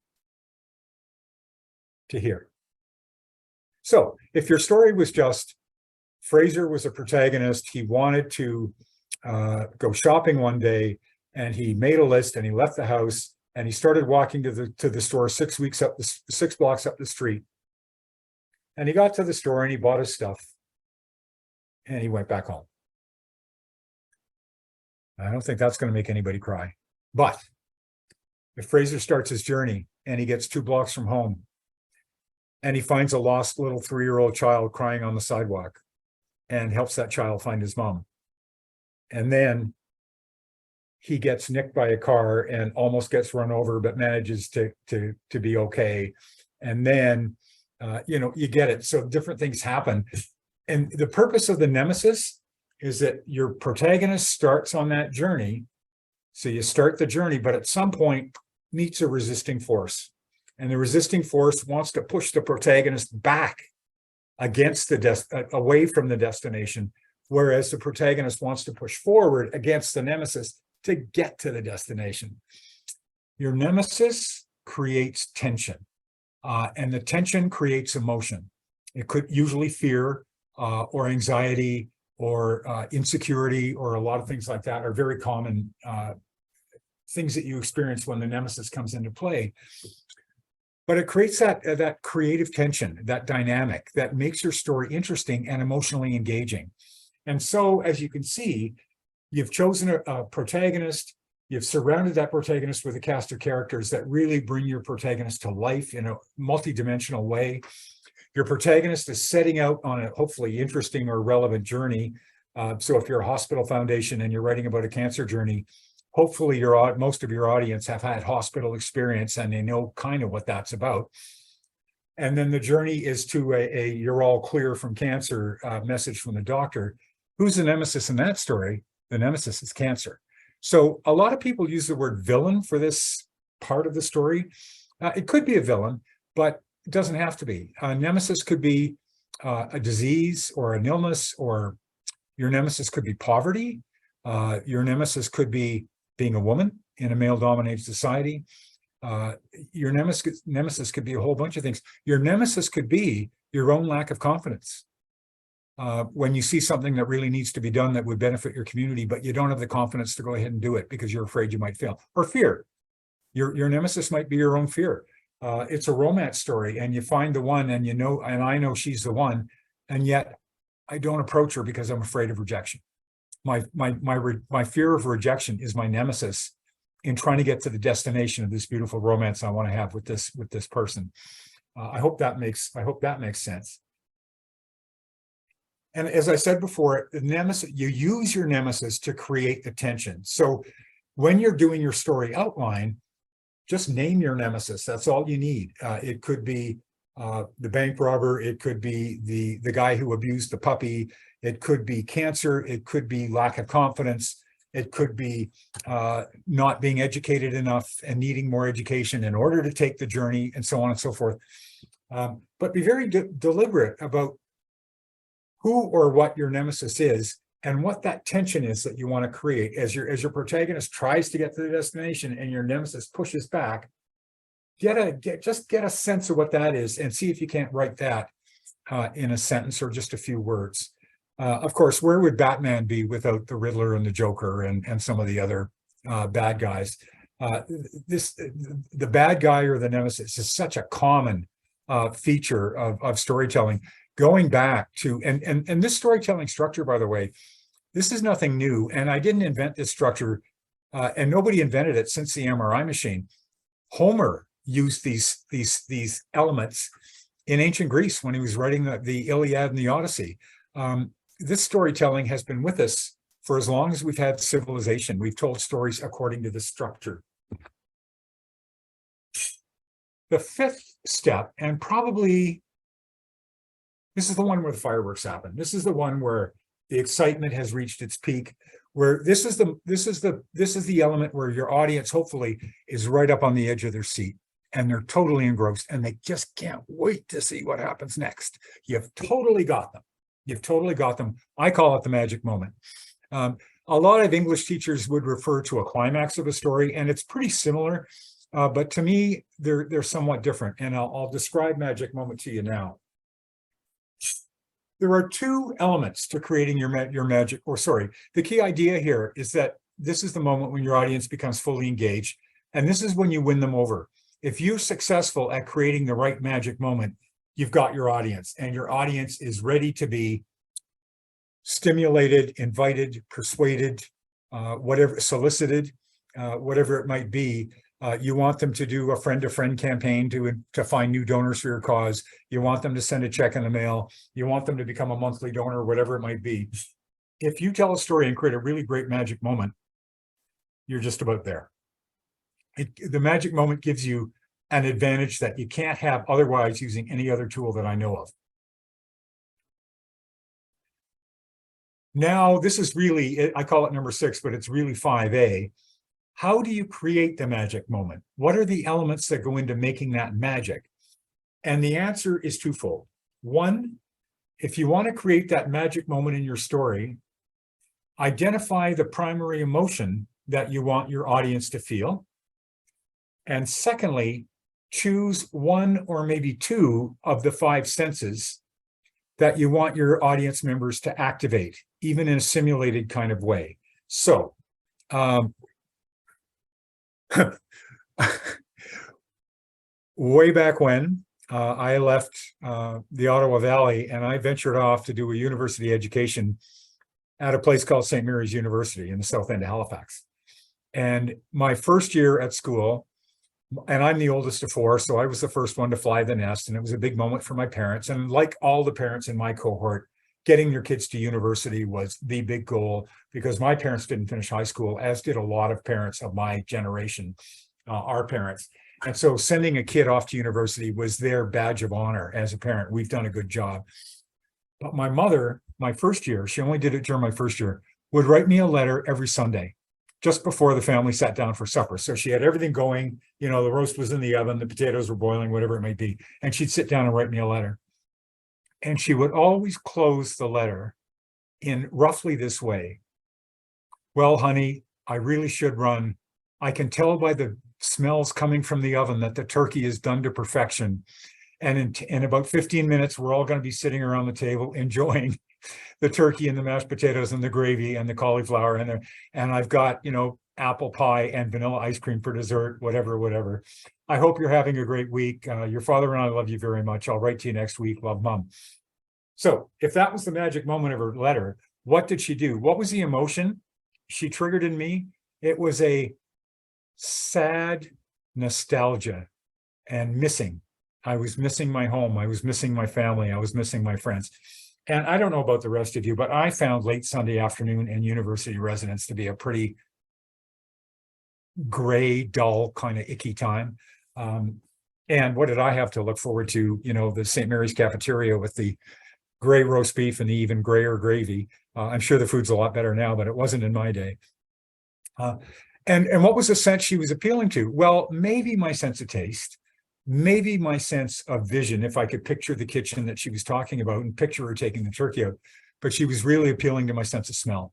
Speaker 2: to here. So if your story was just Fraser was a protagonist, he wanted to go shopping one day, and he made a list and he left the house and he started walking to the store 6 blocks up the street. And he got to the store and he bought his stuff and he went back home. I don't think that's going to make anybody cry. But if Fraser starts his journey and he gets 2 blocks from home and he finds a lost little 3-year-old child crying on the sidewalk and helps that child find his mom, and then he gets nicked by a car and almost gets run over, but manages to be okay. And then, you get it. So different things happen. And the purpose of the nemesis is that your protagonist starts on that journey. So you start the journey, but at some point meets a resisting force. And the resisting force wants to push the protagonist back against away from the destination, whereas the protagonist wants to push forward against the nemesis to get to the destination. Your nemesis creates tension, and the tension creates emotion. It could usually fear or anxiety or insecurity, or a lot of things like that are very common things that you experience when the nemesis comes into play. But it creates that creative tension, that dynamic that makes your story interesting and emotionally engaging. And so, as you can see, you've chosen a protagonist, you've surrounded that protagonist with a cast of characters that really bring your protagonist to life in a multidimensional way. Your protagonist is setting out on a hopefully interesting or relevant journey. So if you're a hospital foundation and you're writing about a cancer journey, hopefully most of your audience have had hospital experience and they know kind of what that's about. And then the journey is to a you're all clear from cancer message from the doctor. Who's the nemesis in that story? The nemesis is cancer. So a lot of people use the word villain for this part of the story. It could be a villain, but it doesn't have to be. A nemesis could be a disease or an illness, or your nemesis could be poverty. Your nemesis could be being a woman in a male-dominated society. Your nemesis could be a whole bunch of things. Your nemesis could be your own lack of confidence. When you see something that really needs to be done that would benefit your community, but you don't have the confidence to go ahead and do it because you're afraid you might fail. Or fear. Your nemesis might be your own fear. It's a romance story, and you find the one, and and I know she's the one, and yet I don't approach her because I'm afraid of rejection. My fear of rejection is my nemesis in trying to get to the destination of this beautiful romance I want to have with this person. I hope that makes sense. And as I said before, the nemesis, you use your nemesis to create the tension. So when you're doing your story outline, just name your nemesis. That's all you need. It could be the bank robber. It could be the guy who abused the puppy. It could be cancer. It could be lack of confidence. It could be not being educated enough and needing more education in order to take the journey, and so on and so forth. But be very deliberate about who or what your nemesis is and what that tension is that you want to create as your protagonist tries to get to the destination and your nemesis pushes back. Just get a sense of what that is and see if you can't write that in a sentence or just a few words. Of course, where would Batman be without the Riddler and the Joker and some of the other bad guys? The bad guy or the nemesis is such a common feature of storytelling. Going back to, and this storytelling structure, by the way, this is nothing new. And I didn't invent this structure, and nobody invented it since the MRI machine. Homer used these elements in ancient Greece when he was writing the Iliad and the Odyssey. This storytelling has been with us for as long as we've had civilization. We've told stories according to this structure. The fifth step, and probably this is the one where the fireworks happen. This is the one where the excitement has reached its peak, where this is the element where your audience hopefully is right up on the edge of their seat and they're totally engrossed and they just can't wait to see what happens next. You've totally got them. You've totally got them. I call it the magic moment. A lot of English teachers would refer to a climax of a story, and it's pretty similar, but to me, they're somewhat different. And I'll describe magic moment to you now. There are two elements to creating your magic, or sorry, the key idea here is that this is the moment when your audience becomes fully engaged, and this is when you win them over. If you're successful at creating the right magic moment, you've got your audience, and your audience is ready to be stimulated, invited, persuaded, whatever, solicited, whatever it might be. You want them to do a friend-to-friend campaign to find new donors for your cause. You want them to send a check in the mail. You want them to become a monthly donor, whatever it might be. If you tell a story and create a really great magic moment, you're just about there. The magic moment gives you an advantage that you can't have otherwise using any other tool that I know of. Now, this is really, I call it number 6, but it's really 5A. How do you create the magic moment? What are the elements that go into making that magic? And the answer is twofold. One, if you want to create that magic moment in your story, identify the primary emotion that you want your audience to feel. And secondly, choose one or maybe two of the 5 senses that you want your audience members to activate, even in a simulated kind of way. So, way back when I left the Ottawa Valley and I ventured off to do a university education at a place called St. Mary's University in the south end of Halifax. And my first year at school, and I'm the oldest of 4, so I was the first one to fly the nest, and it was a big moment for my parents. And like all the parents in my cohort, getting your kids to university was the big goal, because my parents didn't finish high school, as did a lot of parents of my generation, our parents. And so sending a kid off to university was their badge of honor as a parent. We've done a good job. But my mother, my first year, she only did it during my first year, would write me a letter every Sunday, just before the family sat down for supper. So she had everything going, the roast was in the oven, the potatoes were boiling, whatever it might be. And she'd sit down and write me a letter. And she would always close the letter in roughly this way. Well, honey, I really should run. I can tell by the smells coming from the oven that the turkey is done to perfection. And in about 15 minutes, we're all going to be sitting around the table enjoying the turkey and the mashed potatoes and the gravy and the cauliflower. And I've got, apple pie and vanilla ice cream for dessert, whatever. I hope you're having a great week. Your father and I love you very much. I'll write to you next week. Love, Mom. So if that was the magic moment of her letter, what did she do? What was the emotion she triggered in me? It was a sad nostalgia and missing. I was missing my home. I was missing my family. I was missing my friends. And I don't know about the rest of you, but I found late Sunday afternoon in university residence to be a pretty gray, dull, kind of icky time. And what did I have to look forward to? The St. Mary's cafeteria with the gray roast beef and the even grayer gravy. I'm sure the food's a lot better now, but it wasn't in my day. And what was the sense she was appealing to? Well, maybe my sense of taste, maybe my sense of vision, if I could picture the kitchen that she was talking about and picture her taking the turkey out, but she was really appealing to my sense of smell.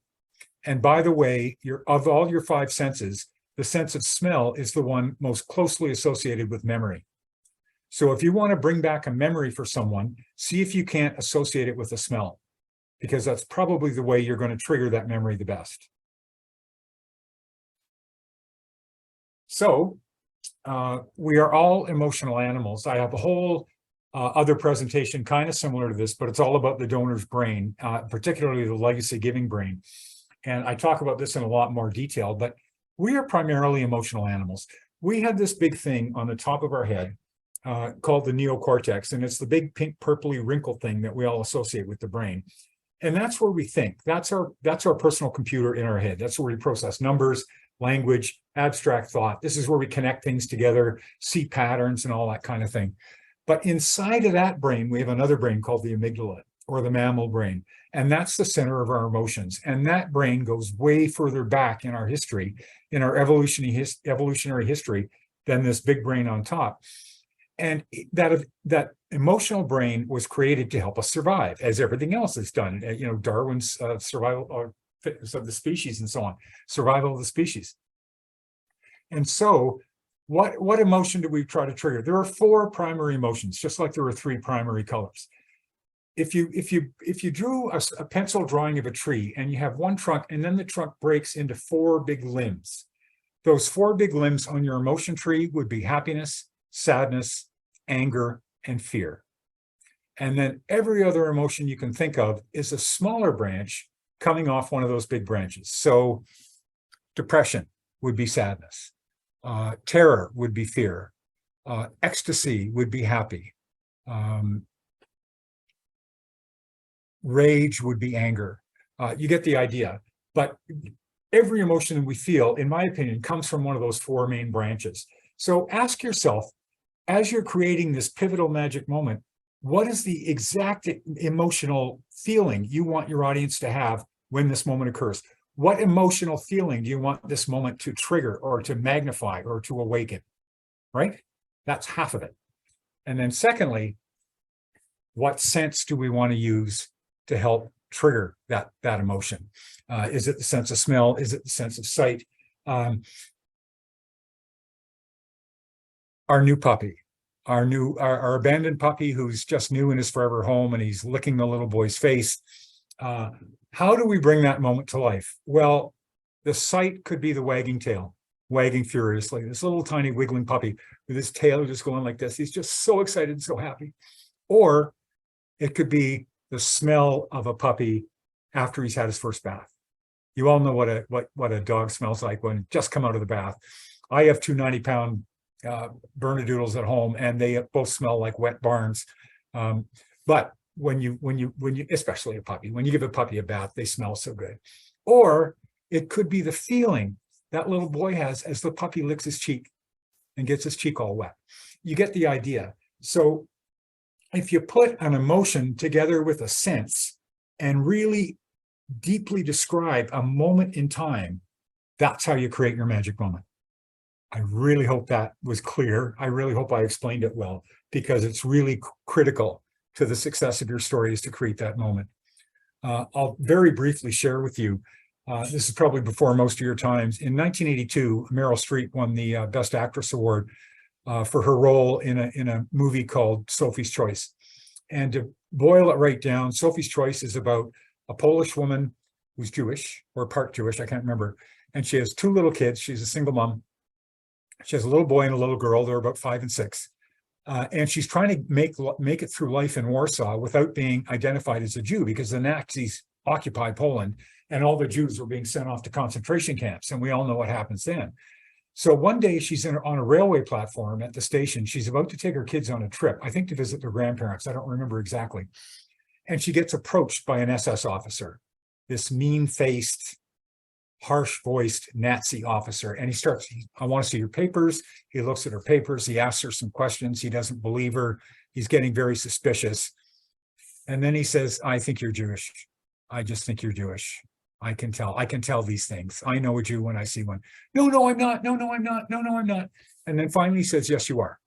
Speaker 2: And by the way, of all your 5 senses, the sense of smell is the one most closely associated with memory. So if you want to bring back a memory for someone, see if you can't associate it with a smell, because that's probably the way you're going to trigger that memory the best. So we are all emotional animals. I have a whole other presentation kind of similar to this, but it's all about the donor's brain, particularly the legacy giving brain. And I talk about this in a lot more detail, but we are primarily emotional animals. We have this big thing on the top of our head called the neocortex, and it's the big pink purpley wrinkle thing that we all associate with the brain. And that's where we think. That's our personal computer in our head. That's where we process numbers, language, abstract thought. This is where we connect things together, see patterns and all that kind of thing. But inside of that brain, we have another brain called the amygdala, or the mammal brain. And that's the center of our emotions. And that brain goes way further back in our history, in our evolutionary history, than this big brain on top. And that emotional brain was created to help us survive, as everything else is done. Darwin's survival or fitness of the species and so on, survival of the species. And so what emotion do we try to trigger? There are 4 primary emotions, just like there are 3 primary colors. If you drew a pencil drawing of a tree and you have one trunk, and then the trunk breaks into 4 big limbs, those 4 big limbs on your emotion tree would be happiness, sadness, anger, and fear. And then every other emotion you can think of is a smaller branch coming off one of those big branches. So depression would be sadness. Terror would be fear. Ecstasy would be happy. Rage would be anger. You get the idea. But every emotion that we feel, in my opinion, comes from one of those 4 main branches. So ask yourself, as you're creating this pivotal magic moment, what is the exact emotional feeling you want your audience to have when this moment occurs? What emotional feeling do you want this moment to trigger or to magnify or to awaken, right? That's half of it. And then secondly, what sense do we want to use to help trigger that emotion? Is it the sense of smell? Is it the sense of sight? Our new puppy, our abandoned puppy who's just new in his forever home, and he's licking the little boy's face. How do we bring that moment to life? Well, the sight could be the wagging tail, wagging furiously. This little tiny wiggling puppy with his tail just going like this. He's just so excited and so happy. Or it could be the smell of a puppy after he's had his first bath. You all know what a dog smells like when it just come out of the bath. I have 2 90-pound Bernedoodles at home, and they both smell like wet barns. But especially a puppy, when you give a puppy a bath, they smell so good. Or it could be the feeling that little boy has as the puppy licks his cheek and gets his cheek all wet. You get the idea. So if you put an emotion together with a sense and really deeply describe a moment in time, that's how you create your magic moment. I really hope that was clear. I really hope I explained it well, because it's really critical to the success of your story is to create that moment. I'll very briefly share with you, this is probably before most of your times. In 1982, Meryl Streep won the Best Actress Award for her role in a movie called Sophie's Choice. And to boil it right down, Sophie's Choice is about a Polish woman who's Jewish, or part Jewish, I can't remember. And she has two little kids. She's a single mom. She has a little boy and a little girl. They're about 5 and 6. And she's trying to make it through life in Warsaw without being identified as a Jew, because the Nazis occupied Poland and all the Jews were being sent off to concentration camps. And we all know what happens then. So one day she's on a railway platform at the station. She's about to take her kids on a trip, I think to visit their grandparents. I don't remember exactly. And she gets approached by an SS officer, this mean-faced, harsh-voiced Nazi officer. And he starts, I want to see your papers. He looks at her papers. He asks her some questions. He doesn't believe her. He's getting very suspicious. And then he says, I think you're Jewish. I just think you're Jewish. I can tell these things. I know a Jew when I see one. No, I'm not. No, I'm not. No, I'm not. And then finally he says, yes, you are.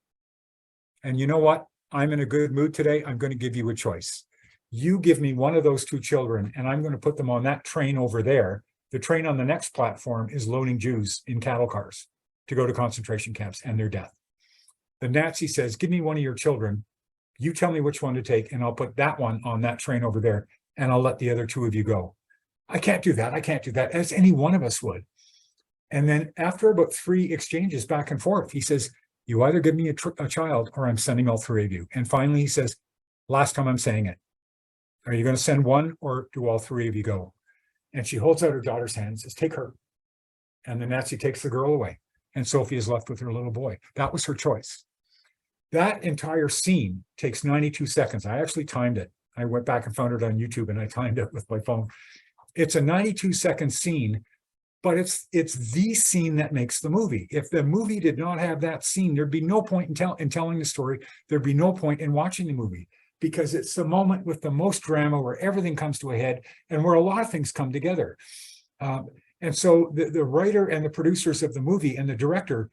Speaker 2: And you know what? I'm in a good mood today. I'm going to give you a choice. You give me one of those two children, and I'm going to put them on that train over there. The train on the next platform is loading Jews in cattle cars to go to concentration camps and their death. The Nazi says, give me one of your children. You tell me which one to take, and I'll put that one on that train over there, and I'll let the other two of you go. I can't do that. I can't do that, as any one of us would. And then after about 3 exchanges back and forth, he says, you either give me a child or I'm sending all 3 of you. And finally he says, last time I'm saying it. Are you going to send one, or do all 3 of you go? And she holds out her daughter's hand and says, take her. And the Nazi takes the girl away. And Sophie is left with her little boy. That was her choice. That entire scene takes 92 seconds. I actually timed it. I went back and found it on YouTube and I timed it with my phone. It's a 92-second scene, but it's the scene that makes the movie. If the movie did not have that scene, there'd be no point in telling the story. There'd be no point in watching the movie, because it's the moment with the most drama where everything comes to a head and where a lot of things come together. And so the writer and the producers of the movie and the director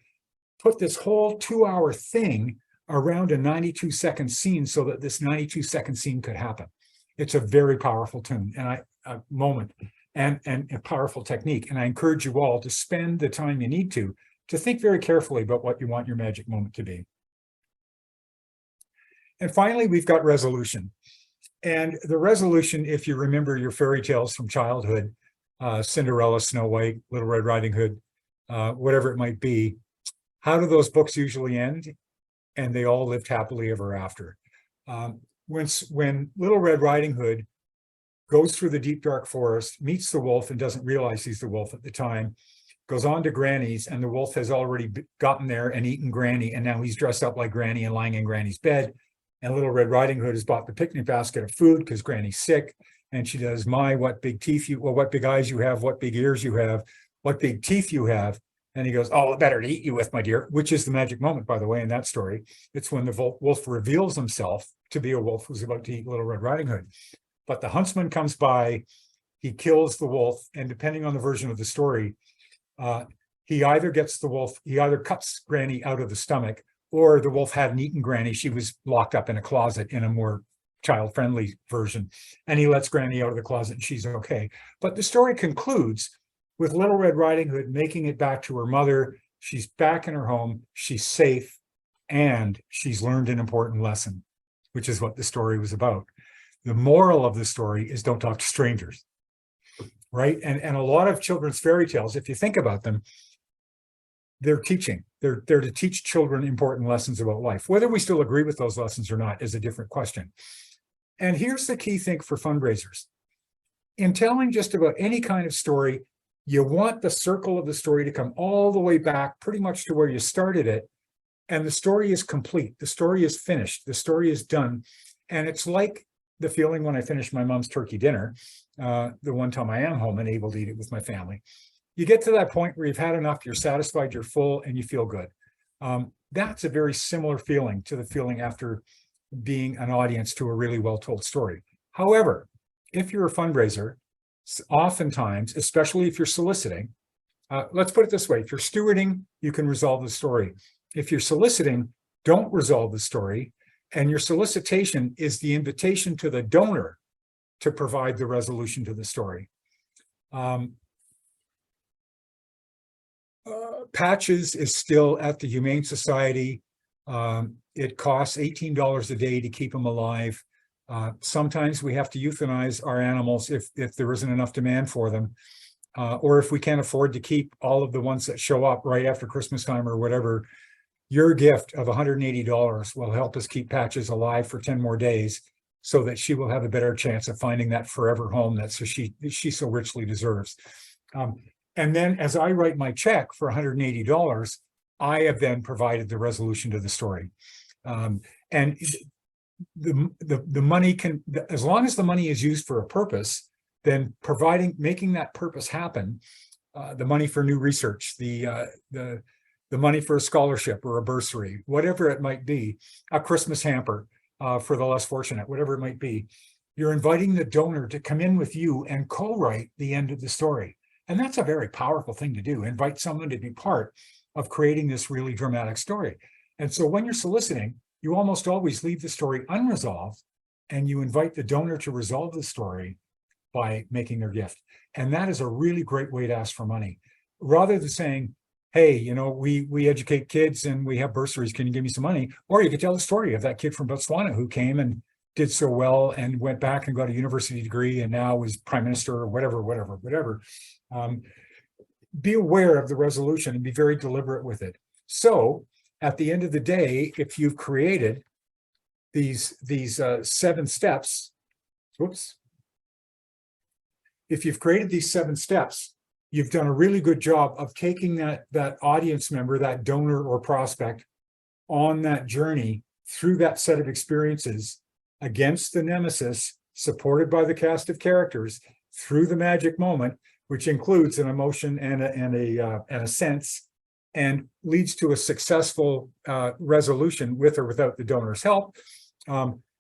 Speaker 2: put this whole 2-hour thing around a 92-second scene so that this 92-second scene could happen. It's a very powerful tune and a moment and a powerful technique. And I encourage you all to spend the time you need to think very carefully about what you want your magic moment to be. And finally, we've got resolution. And the resolution, if you remember your fairy tales from childhood, Cinderella, Snow White, Little Red Riding Hood, whatever it might be, how do those books usually end? And they all lived happily ever after. When Little Red Riding Hood goes through the deep, dark forest, meets the wolf and doesn't realize he's the wolf at the time, goes on to Granny's, and the wolf has already gotten there and eaten Granny, and now he's dressed up like Granny and lying in Granny's bed. And Little Red Riding Hood has bought the picnic basket of food because Granny's sick. And she does, what big teeth you, well, what big eyes you have, what big ears you have, what big teeth you have. And he goes, oh, better to eat you with, my dear, which is the magic moment, by the way, in that story. It's when the wolf reveals himself to be a wolf who's about to eat Little Red Riding Hood. But the huntsman comes by, he kills the wolf, and depending on the version of the story, he either cuts Granny out of the stomach, or the wolf hadn't eaten Granny. She was locked up in a closet in a more child-friendly version, and he lets Granny out of the closet and she's okay. But the story concludes with Little Red Riding Hood making it back to her mother. She's back in her home, she's safe, and she's learned an important lesson, which is what the story was about. The moral of the story is don't talk to strangers, right? And a lot of children's fairy tales, if you think about them, they're teaching. They're to teach children important lessons about life. Whether we still agree with those lessons or not is a different question. And here's the key thing for fundraisers. In telling just about any kind of story, you want the circle of the story to come all the way back pretty much to where you started it. And the story is complete. The story is finished. The story is done. And it's like the feeling when I finish my mom's turkey dinner, the one time I am home and able to eat it with my family. You get to that point where you've had enough, you're satisfied, you're full, and you feel good. That's a very similar feeling to the feeling after being an audience to a really well-told story. However, if you're a fundraiser, oftentimes, especially if you're soliciting, let's put it this way, if you're stewarding, you can resolve the story. If you're soliciting, don't resolve the story. And your solicitation is the invitation to the donor to provide the resolution to the story. Patches is still at the Humane Society. It costs $18 a day to keep them alive. Sometimes we have to euthanize our animals if there isn't enough demand for them, or if we can't afford to keep all of the ones that show up right after Christmas time or whatever. Your gift of $180 will help us keep Patches alive for 10 more days so that she will have a better chance of finding that forever home that she so richly deserves. And then as I write my check for $180, I have then provided the resolution to the story. And the money can, as long as the money is used for a purpose, then making that purpose happen, the money for new research, the money for a scholarship or a bursary, whatever it might be, a Christmas hamper for the less fortunate, whatever it might be, you're inviting the donor to come in with you and co-write the end of the story. And that's a very powerful thing to do, invite someone to be part of creating this really dramatic story. And so when you're soliciting, you almost always leave the story unresolved and you invite the donor to resolve the story by making their gift. And that is a really great way to ask for money. Rather than saying, hey, you know, we educate kids and we have bursaries, can you give me some money? Or you could tell the story of that kid from Botswana who came and did so well and went back and got a university degree and now is prime minister or whatever. Be aware of the resolution and be very deliberate with it. So at the end of the day, if you've created these 7 steps, if you've created these 7 steps, you've done a really good job of taking that audience member, that donor or prospect, on that journey through that set of experiences against the nemesis, supported by the cast of characters, through the magic moment, which includes an emotion and a sense, and leads to a successful resolution with or without the donor's help.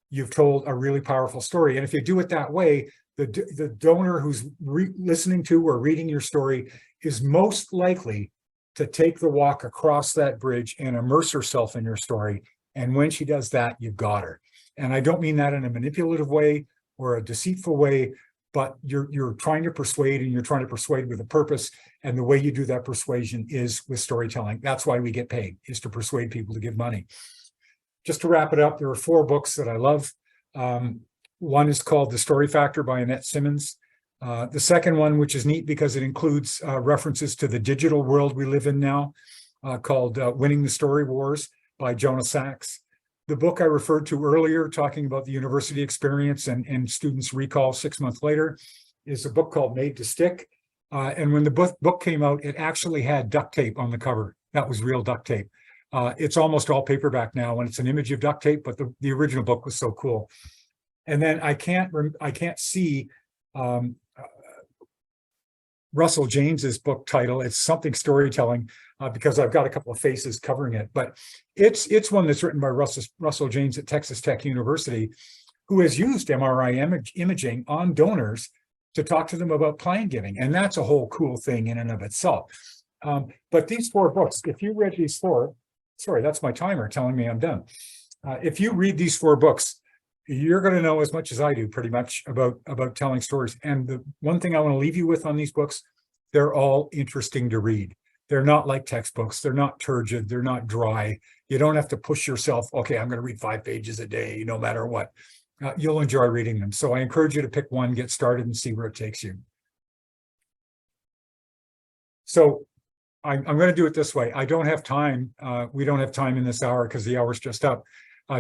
Speaker 2: You've told a really powerful story. And if you do it that way, the donor who's listening to or reading your story is most likely to take the walk across that bridge and immerse herself in your story. And when she does that, you've got her. And I don't mean that in a manipulative way or a deceitful way, but you're trying to persuade, and you're trying to persuade with a purpose. And the way you do that persuasion is with storytelling. That's why we get paid, is to persuade people to give money. Just to wrap it up, there are 4 books that I love. One is called The Story Factor by Annette Simmons. The second one, which is neat because it includes references to the digital world we live in now, called Winning the Story Wars by Jonah Sachs. The book I referred to earlier, talking about the university experience and students' recall 6 months later, is a book called Made to Stick. And when the book came out, it actually had duct tape on the cover. That was real duct tape. It's almost all paperback now, and it's an image of duct tape, but the original book was so cool. And then I can't see Russell James's book title. It's something storytelling, because I've got a couple of faces covering it, but it's one that's written by Russell James at Texas Tech University, who has used MRI imaging on donors to talk to them about plan giving. And that's a whole cool thing in and of itself. But these 4 books, if you read these 4, sorry, that's my timer telling me I'm done. If you read these 4 books, you're going to know as much as I do pretty much about telling stories. And the one thing I want to leave you with on these books, they're all interesting to read. They're not like textbooks. They're not turgid. They're not dry. You don't have to push yourself. Okay, I'm going to read 5 pages a day, no matter what. You'll enjoy reading them. So I encourage you to pick one, get started, and see where it takes you. So I'm going to do it this way. I don't have time. We don't have time in this hour because the hour's just up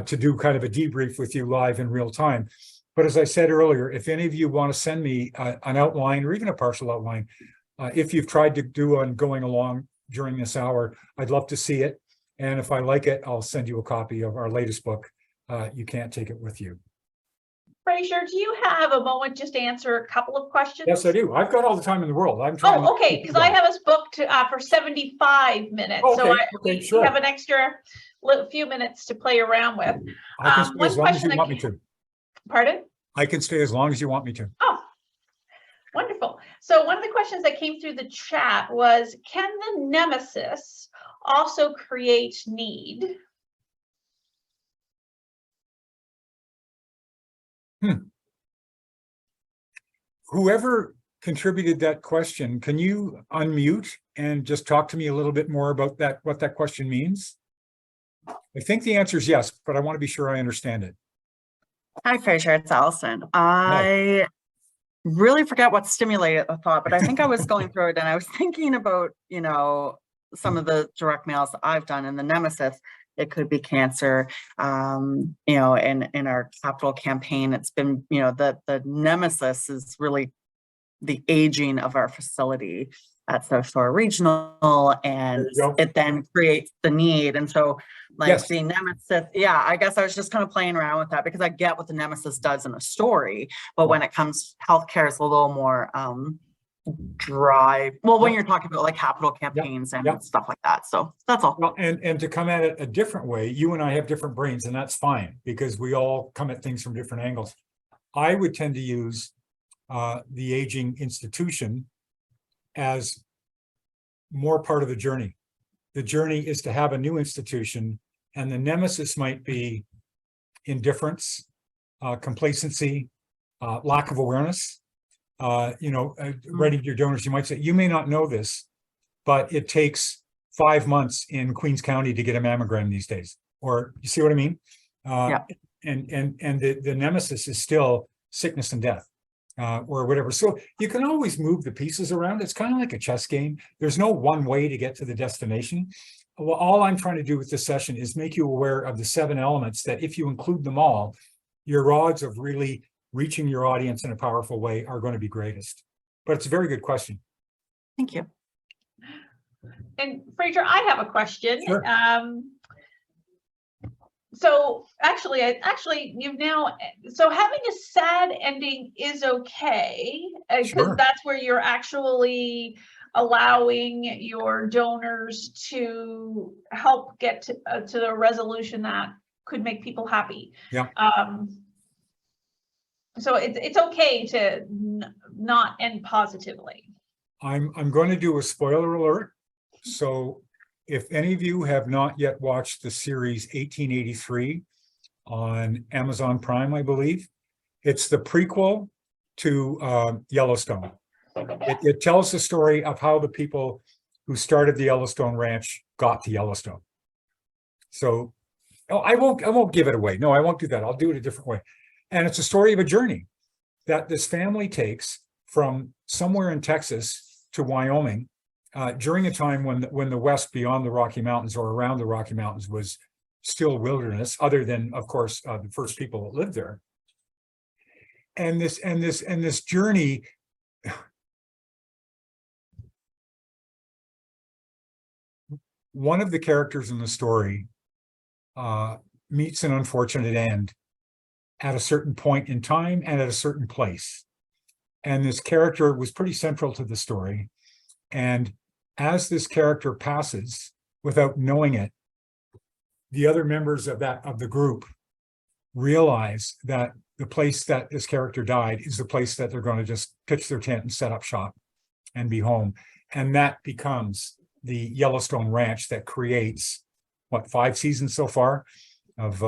Speaker 2: to do kind of a debrief with you live in real time. But as I said earlier, if any of you want to send me an outline or even a partial outline, if you've tried to do on going along during this hour, I'd love to see it. And if I like it, I'll send you a copy of our latest book, You Can't Take It With You.
Speaker 1: Fraser, do you have a moment just to answer a couple of questions?
Speaker 2: Yes, I do. I've got all the time in the world. I'm trying.
Speaker 1: Oh, okay, because I have us booked for 75 minutes.
Speaker 2: Oh,
Speaker 1: so
Speaker 2: okay, okay,
Speaker 1: we
Speaker 2: sure.
Speaker 1: have an extra few minutes to play around with.
Speaker 2: I can stay as long as you want me to.
Speaker 1: Pardon?
Speaker 2: I can stay as long as you want me to.
Speaker 1: Oh, wonderful. So one of the questions that came through the chat was, can the nemesis also create need?
Speaker 2: Whoever contributed that question, can you unmute and just talk to me a little bit more about that, what that question means? I think the answer is yes, but I want to be sure I understand it.
Speaker 3: Hi, Fraser, it's Allison. I really forget what stimulated the thought, but I think I was going through it and I was thinking about, you know, some of the direct mails that I've done in the nemesis. It could be cancer, you know, in our capital campaign, it's been, you know, the nemesis is really the aging of our facility at South Shore Regional, and it then creates the need. And so like the nemesis, yeah, I guess I was just kind of playing around with that because I get what the nemesis does in a story, but when it comes, healthcare is a little more dry. Well, when you're talking about like capital campaigns and stuff like that. So that's all.
Speaker 2: Well, and to come at it a different way, you and I have different brains, and that's fine because we all come at things from different angles. I would tend to use the aging institution as more part of the journey. The journey is to have a new institution, and the nemesis might be indifference, complacency, lack of awareness. You know, writing to your donors, you might say, you may not know this, but it takes 5 months in Queens County to get a mammogram these days. Or you see what I mean? And the nemesis is still sickness and death. Or whatever. So you can always move the pieces around. It's kind of like a chess game. There's no one way to get to the destination. Well, all I'm trying to do with this session is make you aware of the 7 elements that if you include them all, your odds of really reaching your audience in a powerful way are going to be greatest. But it's a very good question.
Speaker 3: Thank you.
Speaker 1: And Fraser, I have a question.
Speaker 2: Sure.
Speaker 1: So actually you've now, so having a sad ending is okay, because that's where you're actually allowing your donors to help get to the resolution that could make people happy.
Speaker 2: Yeah.
Speaker 1: So it's okay to not end positively.
Speaker 2: I'm going to do a spoiler alert. So if any of you have not yet watched the series 1883 on Amazon Prime, I believe, it's the prequel to Yellowstone. It tells the story of how the people who started the Yellowstone Ranch got to Yellowstone. So I won't give it away. No, I won't do that. I'll do it a different way. And it's a story of a journey that this family takes from somewhere in Texas to Wyoming, during a time when the West beyond the Rocky Mountains or around the Rocky Mountains was still wilderness, other than, of course, the first people that lived there. And this journey, one of the characters in the story meets an unfortunate end at a certain point in time and at a certain place. And this character was pretty central to the story. And as this character passes, without knowing it, the other members of the group realize that the place that this character died is the place that they're going to just pitch their tent and set up shop and be home. And that becomes the Yellowstone Ranch that creates, what, 5 seasons so far of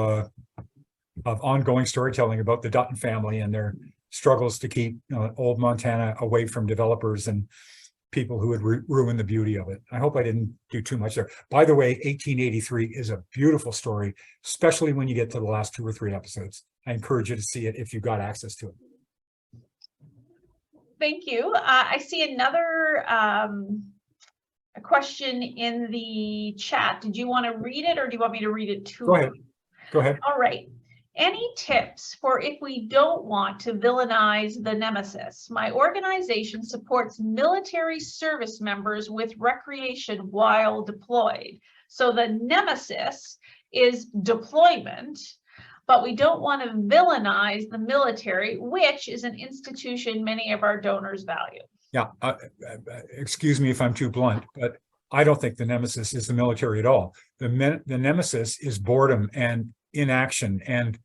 Speaker 2: ongoing storytelling about the Dutton family and their struggles to keep old Montana away from developers and people who would ruin the beauty of it. I hope I didn't do too much there. By the way, 1883 is a beautiful story, especially when you get to the last 2 or 3 episodes. I encourage you to see it if you've got access to it.
Speaker 1: Thank you. I see another a question in the chat. Did you want to read it or do you want me to read it too?
Speaker 2: Go ahead. Go ahead.
Speaker 1: All right. Any tips for if we don't want to villainize the nemesis? My organization supports military service members with recreation while deployed. So the nemesis is deployment. but we don't want to villainize the military, which is an institution many of our donors value.
Speaker 2: Yeah, excuse me if I'm too blunt, but I don't think the nemesis is the military at all. The nemesis is boredom and inaction and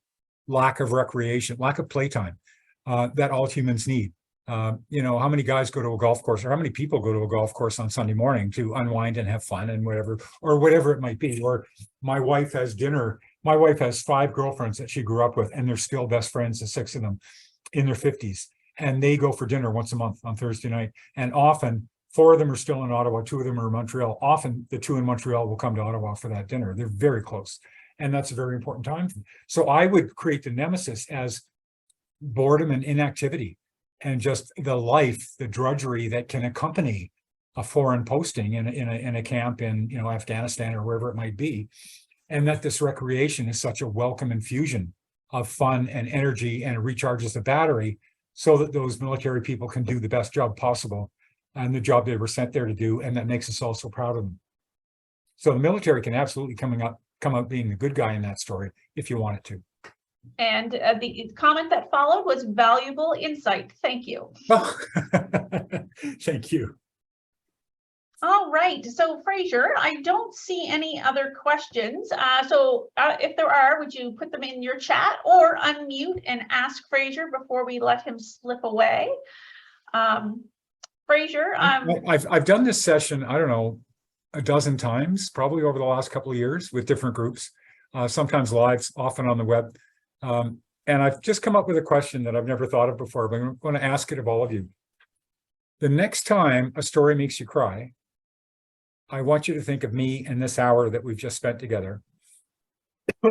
Speaker 2: lack of recreation, lack of playtime that all humans need. You know, how many guys go to a golf course, or how many people go to a golf course on Sunday morning to unwind and have fun and whatever, or whatever it might be. Or my wife has dinner. My wife has 5 girlfriends that she grew up with, and they're still best friends, the 6 of them in their 50s. And they go for dinner once a month on Thursday night. And often 4 of them are still in Ottawa, 2 of them are in Montreal. Often the 2 in Montreal will come to Ottawa for that dinner. They're very close. And that's a very important time. So I would create the nemesis as boredom and inactivity, and just the life, the drudgery that can accompany a foreign posting in a camp in, you know, Afghanistan or wherever it might be. And that this recreation is such a welcome infusion of fun and energy, and it recharges the battery so that those military people can do the best job possible and the job they were sent there to do. And that makes us all so proud of them. So the military can absolutely come out being the good guy in that story if you want it to.
Speaker 1: And the comment that followed was valuable insight. Thank you.
Speaker 2: Oh, thank you.
Speaker 1: All right, so Fraser, I don't see any other questions. If there are, would you put them in your chat or unmute and ask Fraser before we let him slip away? Fraser,
Speaker 2: I've done this session, I don't know, a dozen times, probably over the last couple of years with different groups, sometimes live, often on the web. And I've just come up with a question that I've never thought of before, but I'm going to ask it of all of you. The next time a story makes you cry, I want you to think of me and this hour that we've just spent together.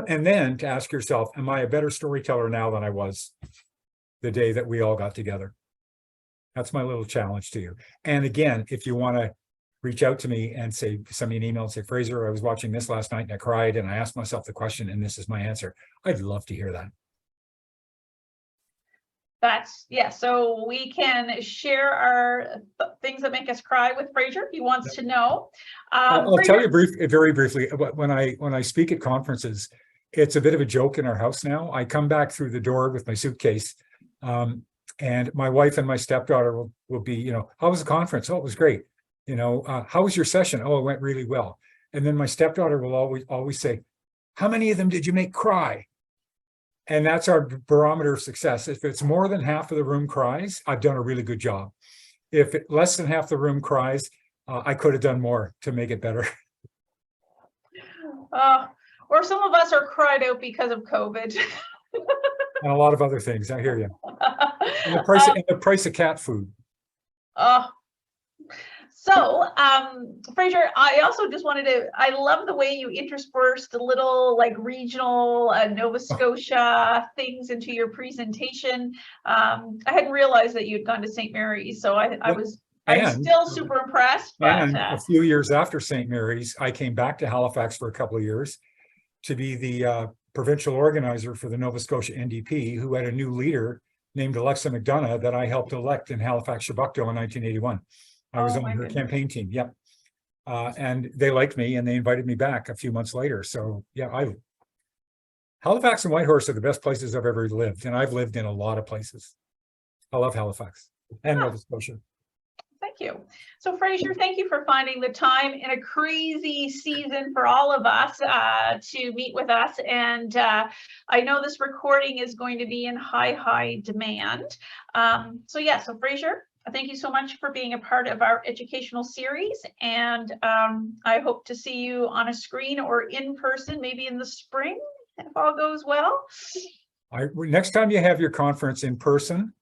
Speaker 2: And then to ask yourself, am I a better storyteller now than I was the day that we all got together? That's my little challenge to you. And again, if you want to reach out to me and send me an email and say, Fraser, I was watching this last night and I cried and I asked myself the question and this is my answer. I'd love to hear that.
Speaker 1: So we can share our things that make us cry with Fraser if he wants to know.
Speaker 2: I'll tell you very briefly, when I speak at conferences, it's a bit of a joke in our house now. I come back through the door with my suitcase, and my wife and my stepdaughter will be, you know, how was the conference? Oh, it was great. You know, how was your session? Oh, it went really well. And then my stepdaughter will always say, how many of them did you make cry? And that's our barometer of success. If it's more than half of the room cries, I've done a really good job. If less than half the room cries, I could have done more to make it better.
Speaker 1: Or some of us are cried out because of COVID.
Speaker 2: And a lot of other things. I hear you. And the price of cat food.
Speaker 1: So, Fraser, I also just I love the way you interspersed a little like regional Nova Scotia things into your presentation. I hadn't realized that you'd gone to St. Mary's, so I'm still super impressed.
Speaker 2: And a few years after St. Mary's, I came back to Halifax for a couple of years to be the provincial organizer for the Nova Scotia NDP, who had a new leader named Alexa McDonough that I helped elect in Halifax, Shabukto in 1981. I was on her campaign team. Yep. And they liked me and they invited me back a few months later. So yeah, Halifax and Whitehorse are the best places I've ever lived. And I've lived in a lot of places. I love Halifax and Nova Scotia.
Speaker 1: Thank you. So Fraser, thank you for finding the time in a crazy season for all of us to meet with us. And I know this recording is going to be in high demand. So Fraser, thank you so much for being a part of our educational series. And I hope to see you on a screen or in person, maybe in the spring, if all goes well.
Speaker 2: Next time you have your conference in person,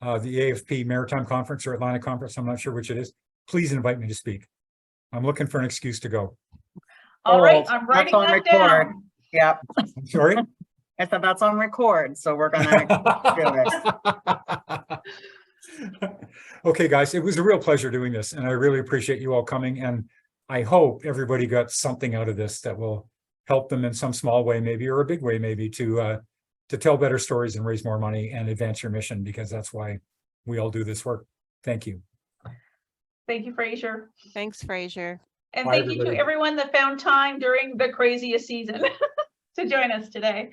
Speaker 2: the AFP Maritime Conference or Atlantic Conference, I'm not sure which it is, please invite me to speak. I'm looking for an excuse to go.
Speaker 1: All right, I'm writing that down.
Speaker 3: Yep.
Speaker 2: I'm sorry?
Speaker 3: I said that's on record, so we're gonna do it.
Speaker 2: Okay, guys, it was a real pleasure doing this, and I really appreciate you all coming, and I hope everybody got something out of this that will help them in some small way, maybe, or a big way, maybe, to tell better stories and raise more money and advance your mission, because that's why we all do this work. Thank you.
Speaker 1: Thank you, Fraser.
Speaker 4: Thanks, Fraser.
Speaker 1: And thank you to everyone that found time during the craziest season to join us today.